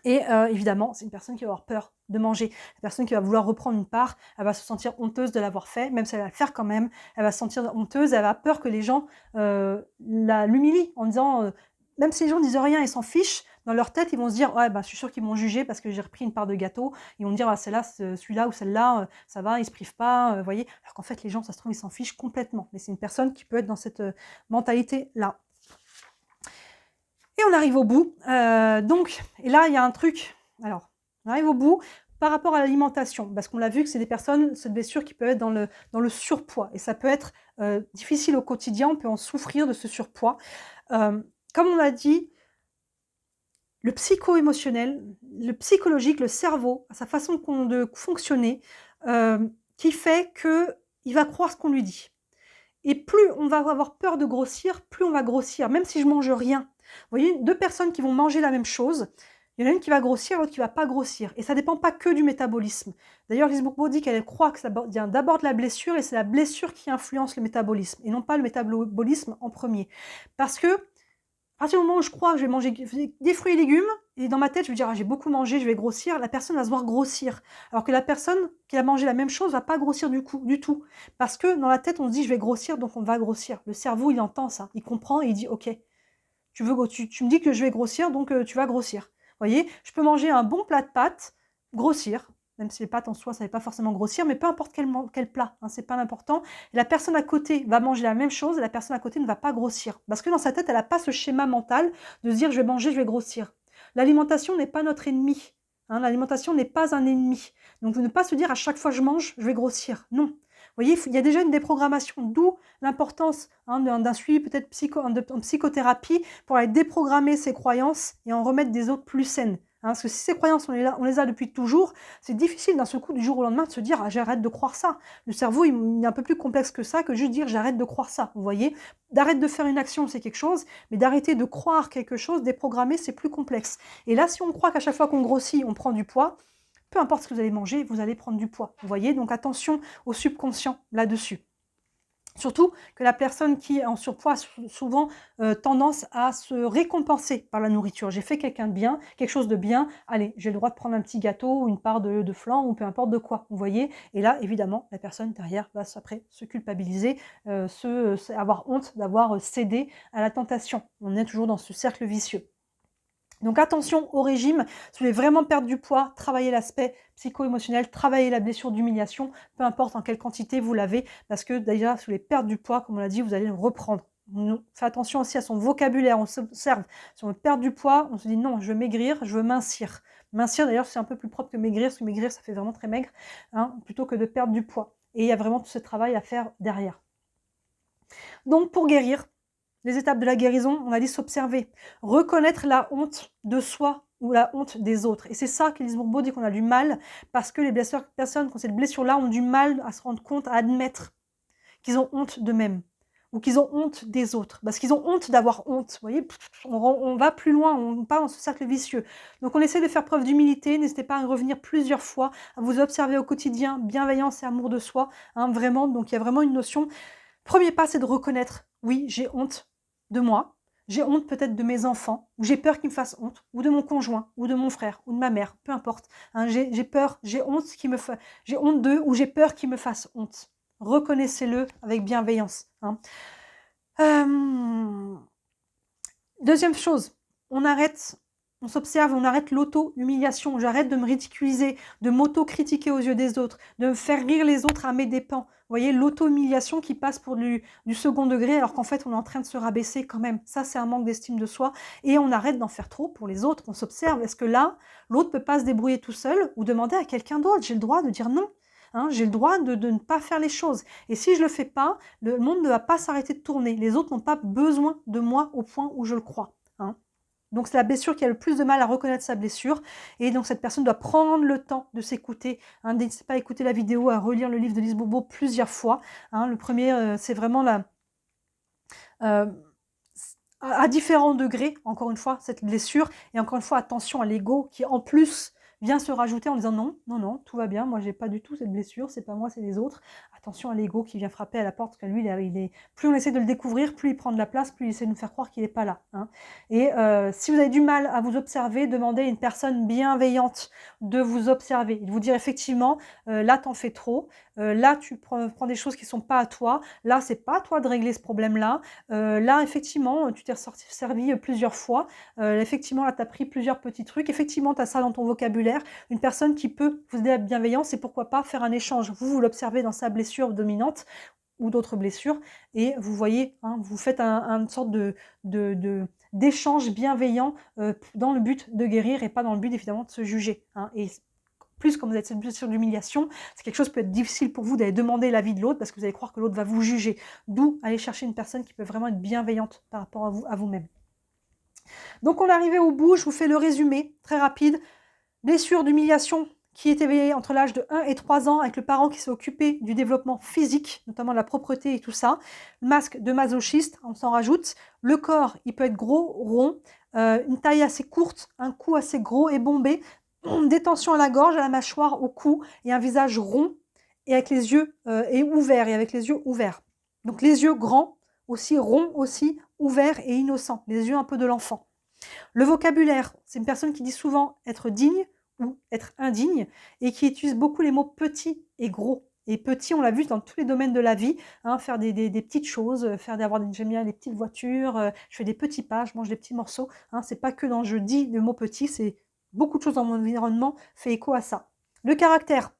Et évidemment, c'est une personne qui va avoir peur de manger. La personne qui va vouloir reprendre une part, elle va se sentir honteuse de l'avoir fait, même si elle va le faire quand même, elle va se sentir honteuse, elle va avoir peur que les gens l'humilient en disant, même si les gens disent rien, ils s'en fichent, dans leur tête, ils vont se dire, ouais, bah, je suis sûr qu'ils m'ont jugé parce que j'ai repris une part de gâteau, ils vont me dire, ah, celui-là ou celle-là, ça va, ils se privent pas, vous voyez, alors qu'en fait, les gens, ça se trouve, ils s'en fichent complètement. Mais c'est une personne qui peut être dans cette mentalité-là. Et on arrive au bout. Et là, il y a un truc. Alors, on arrive au bout par rapport à l'alimentation, parce qu'on l'a vu que c'est des personnes, cette blessure qui peut être dans le surpoids. Et ça peut être difficile au quotidien, on peut en souffrir de ce surpoids. Comme on l'a dit, le psycho-émotionnel, le psychologique, le cerveau, sa façon de fonctionner, qui fait qu'il va croire ce qu'on lui dit. Et plus on va avoir peur de grossir, plus on va grossir, même si je mange rien. Vous voyez, 2 personnes qui vont manger la même chose, il y en a une qui va grossir, l'autre qui ne va pas grossir. Et ça ne dépend pas que du métabolisme. D'ailleurs, Lise Bourbeau dit qu'elle croit que ça vient d'abord de la blessure, et c'est la blessure qui influence le métabolisme, et non pas le métabolisme en premier. Parce que, à partir du moment où je crois que je vais manger des fruits et légumes, et dans ma tête, je vais dire, ah, j'ai beaucoup mangé, je vais grossir, la personne va se voir grossir. Alors que la personne qui a mangé la même chose ne va pas grossir du tout. Parce que dans la tête, on se dit, je vais grossir, donc on va grossir. Le cerveau, il entend ça, il comprend et il dit, ok, tu me dis que je vais grossir, donc tu vas grossir. Vous voyez, je peux manger un bon plat de pâtes, grossir, même si les pâtes en soi, ça ne va pas forcément grossir, mais peu importe quel plat, hein, c'est pas l'important. La personne à côté va manger la même chose, et la personne à côté ne va pas grossir. Parce que dans sa tête, elle n'a pas ce schéma mental de se dire, je vais manger, je vais grossir. L'alimentation n'est pas notre ennemi. Hein, l'alimentation n'est pas un ennemi. Donc, ne pas se dire, à chaque fois que je mange, je vais grossir. Non. Vous voyez, il y a déjà une déprogrammation, d'où l'importance d'un suivi peut-être en psychothérapie pour aller déprogrammer ses croyances et en remettre des autres plus saines. Hein, parce que si ces croyances, on les a depuis toujours, c'est difficile d'un seul coup, du jour au lendemain, de se dire ah, j'arrête de croire ça. Le cerveau, il est un peu plus complexe que ça, que juste dire j'arrête de croire ça. Vous voyez, d'arrêter de faire une action, c'est quelque chose, mais d'arrêter de croire quelque chose, déprogrammer, c'est plus complexe. Et là, si on croit qu'à chaque fois qu'on grossit, on prend du poids, peu importe ce que vous allez manger, vous allez prendre du poids. Vous voyez, donc attention au subconscient là-dessus. Surtout que la personne qui est en surpoids a souvent tendance à se récompenser par la nourriture. J'ai fait quelqu'un de bien, quelque chose de bien, allez, j'ai le droit de prendre un petit gâteau ou une part de flan ou peu importe de quoi, vous voyez? Et là, évidemment, la personne derrière va après se culpabiliser, avoir honte d'avoir cédé à la tentation. On est toujours dans ce cercle vicieux. Donc attention au régime, si vous voulez vraiment perdre du poids, travaillez l'aspect psycho-émotionnel, travaillez la blessure d'humiliation, peu importe en quelle quantité vous l'avez, parce que déjà, si vous voulez perdre du poids, comme on l'a dit, vous allez le reprendre. Faites attention aussi à son vocabulaire, on s'observe, si on veut perdre du poids, on se dit non, je veux maigrir, je veux mincir. Mincir d'ailleurs, c'est un peu plus propre que maigrir, parce que maigrir, ça fait vraiment très maigre, hein, plutôt que de perdre du poids. Et il y a vraiment tout ce travail à faire derrière. Donc pour guérir, les étapes de la guérison, on a dit s'observer, reconnaître la honte de soi ou la honte des autres. Et c'est ça qu'Élise Bourbeau dit qu'on a du mal, parce que les personnes qui ont cette blessure-là ont du mal à se rendre compte, à admettre qu'ils ont honte d'eux-mêmes ou qu'ils ont honte des autres, parce qu'ils ont honte d'avoir honte. Vous voyez, on va plus loin, on part dans ce cercle vicieux. Donc on essaie de faire preuve d'humilité, n'hésitez pas à revenir plusieurs fois, à vous observer au quotidien, bienveillance et amour de soi, hein, vraiment. Donc il y a vraiment une notion. Premier pas, c'est de reconnaître, oui, j'ai honte de moi, j'ai honte peut-être de mes enfants, ou j'ai peur qu'ils me fassent honte, ou de mon conjoint, ou de mon frère, ou de ma mère, peu importe. Hein, j'ai peur, j'ai honte d'eux, ou j'ai peur qu'ils me fassent honte. Reconnaissez-le avec bienveillance. Hein. Deuxième chose, on s'observe, on arrête l'auto-humiliation. J'arrête de me ridiculiser, de m'auto-critiquer aux yeux des autres, de me faire rire les autres à mes dépens. Vous voyez, l'auto-humiliation qui passe pour du second degré, alors qu'en fait, on est en train de se rabaisser quand même. Ça, c'est un manque d'estime de soi. Et on arrête d'en faire trop pour les autres. On s'observe. Est-ce que là, l'autre ne peut pas se débrouiller tout seul ou demander à quelqu'un d'autre? J'ai le droit de dire non. Hein, j'ai le droit de ne pas faire les choses. Et si je ne le fais pas, le monde ne va pas s'arrêter de tourner. Les autres n'ont pas besoin de moi au point où je le crois. Hein. Donc c'est la blessure qui a le plus de mal à reconnaître sa blessure. Et donc cette personne doit prendre le temps de s'écouter. Hein. N'hésitez pas à écouter la vidéo, à relire le livre de Lise Bourbeau plusieurs fois. Hein. Le premier, c'est vraiment à différents degrés, encore une fois, cette blessure. Et encore une fois, attention à l'ego qui, en plus, vient se rajouter en disant non, non, non, tout va bien, moi, j'ai pas du tout cette blessure, c'est pas moi, c'est les autres. Attention à l'ego qui vient frapper à la porte, parce que lui, plus on essaie de le découvrir, plus il prend de la place, plus il essaie de nous faire croire qu'il n'est pas là. Hein. Et si vous avez du mal à vous observer, demandez à une personne bienveillante de vous observer, de vous dire effectivement, là, t'en fais trop, là, tu prends des choses qui ne sont pas à toi, là, c'est pas à toi de régler ce problème-là, là, effectivement, tu t'es servi plusieurs fois, effectivement, là, tu as pris plusieurs petits trucs, effectivement, tu as ça dans ton vocabulaire, une personne qui peut vous aider à la bienveillance et pourquoi pas faire un échange. Vous l'observez dans sa blessure dominante ou d'autres blessures et vous voyez, hein, vous faites une sorte d'échange bienveillant dans le but de guérir et pas dans le but, évidemment, de se juger. Hein, et plus quand vous êtes cette blessure d'humiliation, c'est quelque chose qui peut être difficile pour vous d'aller demander l'avis de l'autre parce que vous allez croire que l'autre va vous juger. D'où aller chercher une personne qui peut vraiment être bienveillante par rapport à vous-même. Donc on est arrivé au bout, je vous fais le résumé très rapide. Blessure d'humiliation qui est éveillée entre l'âge de 1 et 3 ans avec le parent qui s'est occupé du développement physique, notamment de la propreté et tout ça. Le masque de masochiste, on s'en rajoute. Le corps, il peut être gros, rond, une taille assez courte, un cou assez gros et bombé, des tensions à la gorge, à la mâchoire, au cou et un visage rond et avec les yeux ouverts. Donc les yeux grands, aussi ronds aussi, ouverts et innocents, les yeux un peu de l'enfant. Le vocabulaire, c'est une personne qui dit souvent être digne ou être indigne et qui utilise beaucoup les mots petit et gros. Et petit, on l'a vu dans tous les domaines de la vie, hein, faire des petites choses, j'aime bien les petites voitures, je fais des petits pas, je mange des petits morceaux. Hein, c'est pas que dans je dis le mot petit, c'est beaucoup de choses dans mon environnement fait écho à ça. Le caractère,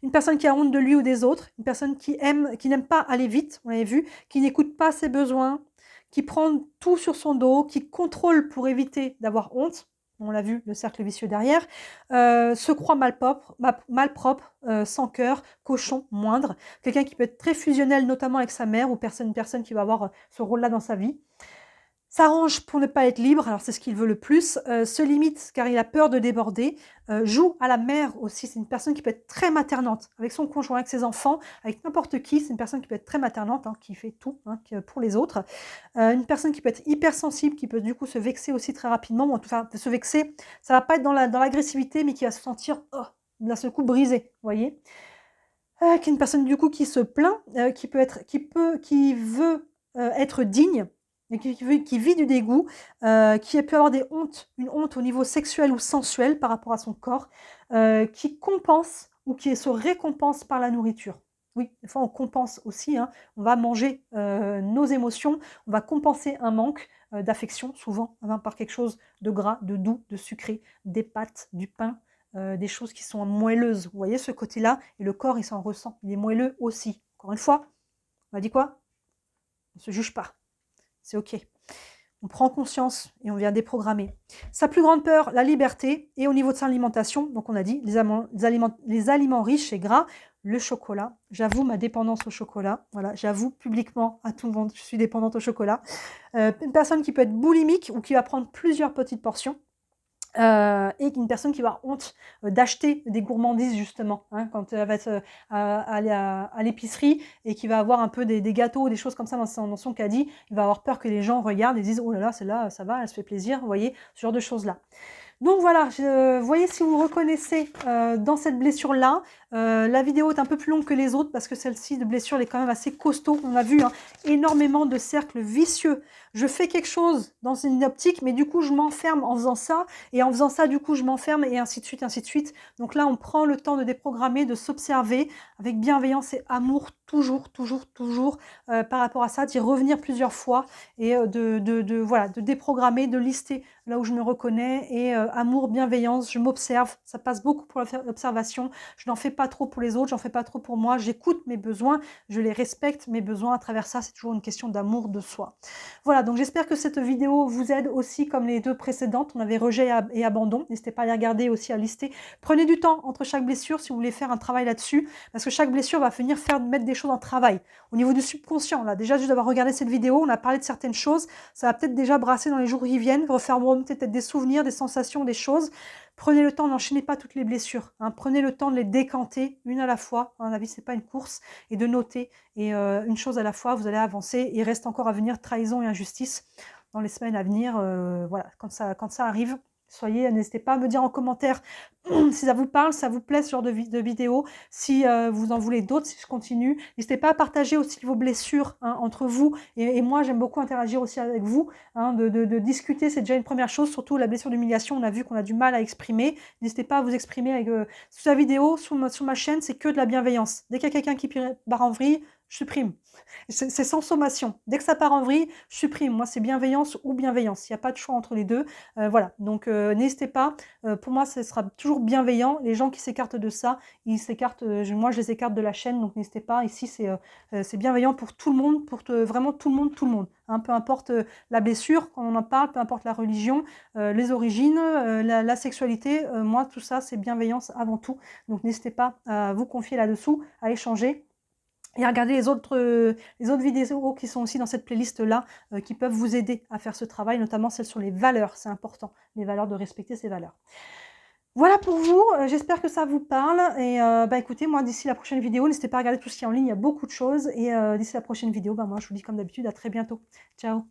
une personne qui a honte de lui ou des autres, une personne qui n'aime pas aller vite, on l'avait vu, qui n'écoute pas ses besoins, qui prend tout sur son dos, qui contrôle pour éviter d'avoir honte, on l'a vu, le cercle vicieux derrière, se croit malpropre, sans cœur, cochon, moindre, quelqu'un qui peut être très fusionnel, notamment avec sa mère, ou une personne qui va avoir ce rôle-là dans sa vie. S'arrange pour ne pas être libre, alors c'est ce qu'il veut le plus, se limite car il a peur de déborder, joue à la mère aussi, c'est une personne qui peut être très maternante, avec son conjoint, avec ses enfants, avec n'importe qui, c'est une personne qui peut être très maternante, hein, qui fait tout pour les autres, une personne qui peut être hypersensible, qui peut du coup se vexer aussi très rapidement, ou en tout cas se vexer, ça va pas être dans l'agressivité, mais qui va se sentir d'un seul coup brisé, vous voyez. qui est une personne du coup qui se plaint, qui veut être digne, et qui vit du dégoût, qui peut avoir une honte au niveau sexuel ou sensuel par rapport à son corps, qui compense ou qui se récompense par la nourriture. Oui, des fois on compense aussi, hein. On va manger nos émotions, on va compenser un manque d'affection, souvent, hein, par quelque chose de gras, de doux, de sucré, des pâtes, du pain, des choses qui sont moelleuses. Vous voyez ce côté-là, et le corps, il s'en ressent. Il est moelleux aussi. Encore une fois, on a dit quoi? On ne se juge pas. C'est OK. On prend conscience et on vient déprogrammer. Sa plus grande peur, la liberté. Et au niveau de son alimentation, donc on a dit les aliments riches et gras, le chocolat. J'avoue ma dépendance au chocolat. Voilà, j'avoue publiquement à tout le monde, je suis dépendante au chocolat. Une personne qui peut être boulimique ou qui va prendre plusieurs petites portions. Et une personne qui va avoir honte d'acheter des gourmandises justement, hein, quand elle va être aller à l'épicerie et qui va avoir un peu des gâteaux, des choses comme ça dans son caddie, il va avoir peur que les gens regardent et disent « Oh là là, celle-là, ça va, elle se fait plaisir », vous voyez, ce genre de choses-là. Donc voilà, voyez si vous reconnaissez dans cette blessure-là. La vidéo est un peu plus longue que les autres parce que celle-ci de blessure elle est quand même assez costaud. On a vu hein, énormément de cercles vicieux. Je fais quelque chose dans une optique, mais du coup je m'enferme en faisant ça. Et en faisant ça, du coup je m'enferme et ainsi de suite, ainsi de suite. Donc là, on prend le temps de déprogrammer, de s'observer avec bienveillance et amour, toujours, toujours, toujours par rapport à ça, d'y revenir plusieurs fois et voilà, de déprogrammer, de lister là où je me reconnais et amour, bienveillance, je m'observe, ça passe beaucoup pour l'observation, je n'en fais pas trop pour les autres, j'en fais pas trop pour moi, j'écoute mes besoins, je les respecte, mes besoins à travers ça, c'est toujours une question d'amour de soi. Voilà, donc j'espère que cette vidéo vous aide aussi comme les deux précédentes, on avait rejet et abandon, n'hésitez pas à les regarder aussi à lister, prenez du temps entre chaque blessure si vous voulez faire un travail là-dessus, parce que chaque blessure va venir mettre des choses en travail. Au niveau du subconscient, là, déjà juste d'avoir regardé cette vidéo, on a parlé de certaines choses, ça va peut-être déjà brasser dans les jours qui viennent, refaire remonter peut-être des souvenirs, des sensations, des choses. Prenez le temps, n'enchaînez pas toutes les blessures. Hein. Prenez le temps de les décanter, une à la fois. Hein, la vie, c'est pas une course. Et de noter. Et une chose à la fois, vous allez avancer. Il reste encore à venir trahison et injustice dans les semaines à venir. Voilà, quand ça arrive, n'hésitez pas à me dire en commentaire si ça vous parle, ça vous plaît ce genre de vidéo, si vous en voulez d'autres, si je continue. N'hésitez pas à partager aussi vos blessures hein, entre vous et moi, j'aime beaucoup interagir aussi avec vous, hein, de discuter, c'est déjà une première chose, surtout la blessure d'humiliation, on a vu qu'on a du mal à exprimer. N'hésitez pas à vous exprimer avec sous la vidéo, sur ma chaîne, c'est que de la bienveillance. Dès qu'il y a quelqu'un qui part en vrille, je supprime. C'est sans sommation. Dès que ça part en vrille, je supprime. Moi, c'est bienveillance ou bienveillance. Il n'y a pas de choix entre les deux. Voilà, donc n'hésitez pas. Pour moi, ce sera toujours bienveillant. Les gens qui s'écartent de ça, ils s'écartent. Moi, je les écarte de la chaîne, donc n'hésitez pas. Ici, c'est bienveillant pour tout le monde, vraiment tout le monde, tout le monde. Hein, peu importe la blessure, quand on en parle, peu importe la religion, les origines, la sexualité. Moi, tout ça, c'est bienveillance avant tout. Donc n'hésitez pas à vous confier là-dessous, à échanger. Et à regarder les autres vidéos qui sont aussi dans cette playlist-là, qui peuvent vous aider à faire ce travail, notamment celle sur les valeurs, c'est important, les valeurs, de respecter ces valeurs. Voilà pour vous, j'espère que ça vous parle, et écoutez, moi d'ici la prochaine vidéo, n'hésitez pas à regarder tout ce qui est en ligne, il y a beaucoup de choses, et d'ici la prochaine vidéo, moi je vous dis comme d'habitude, à très bientôt. Ciao.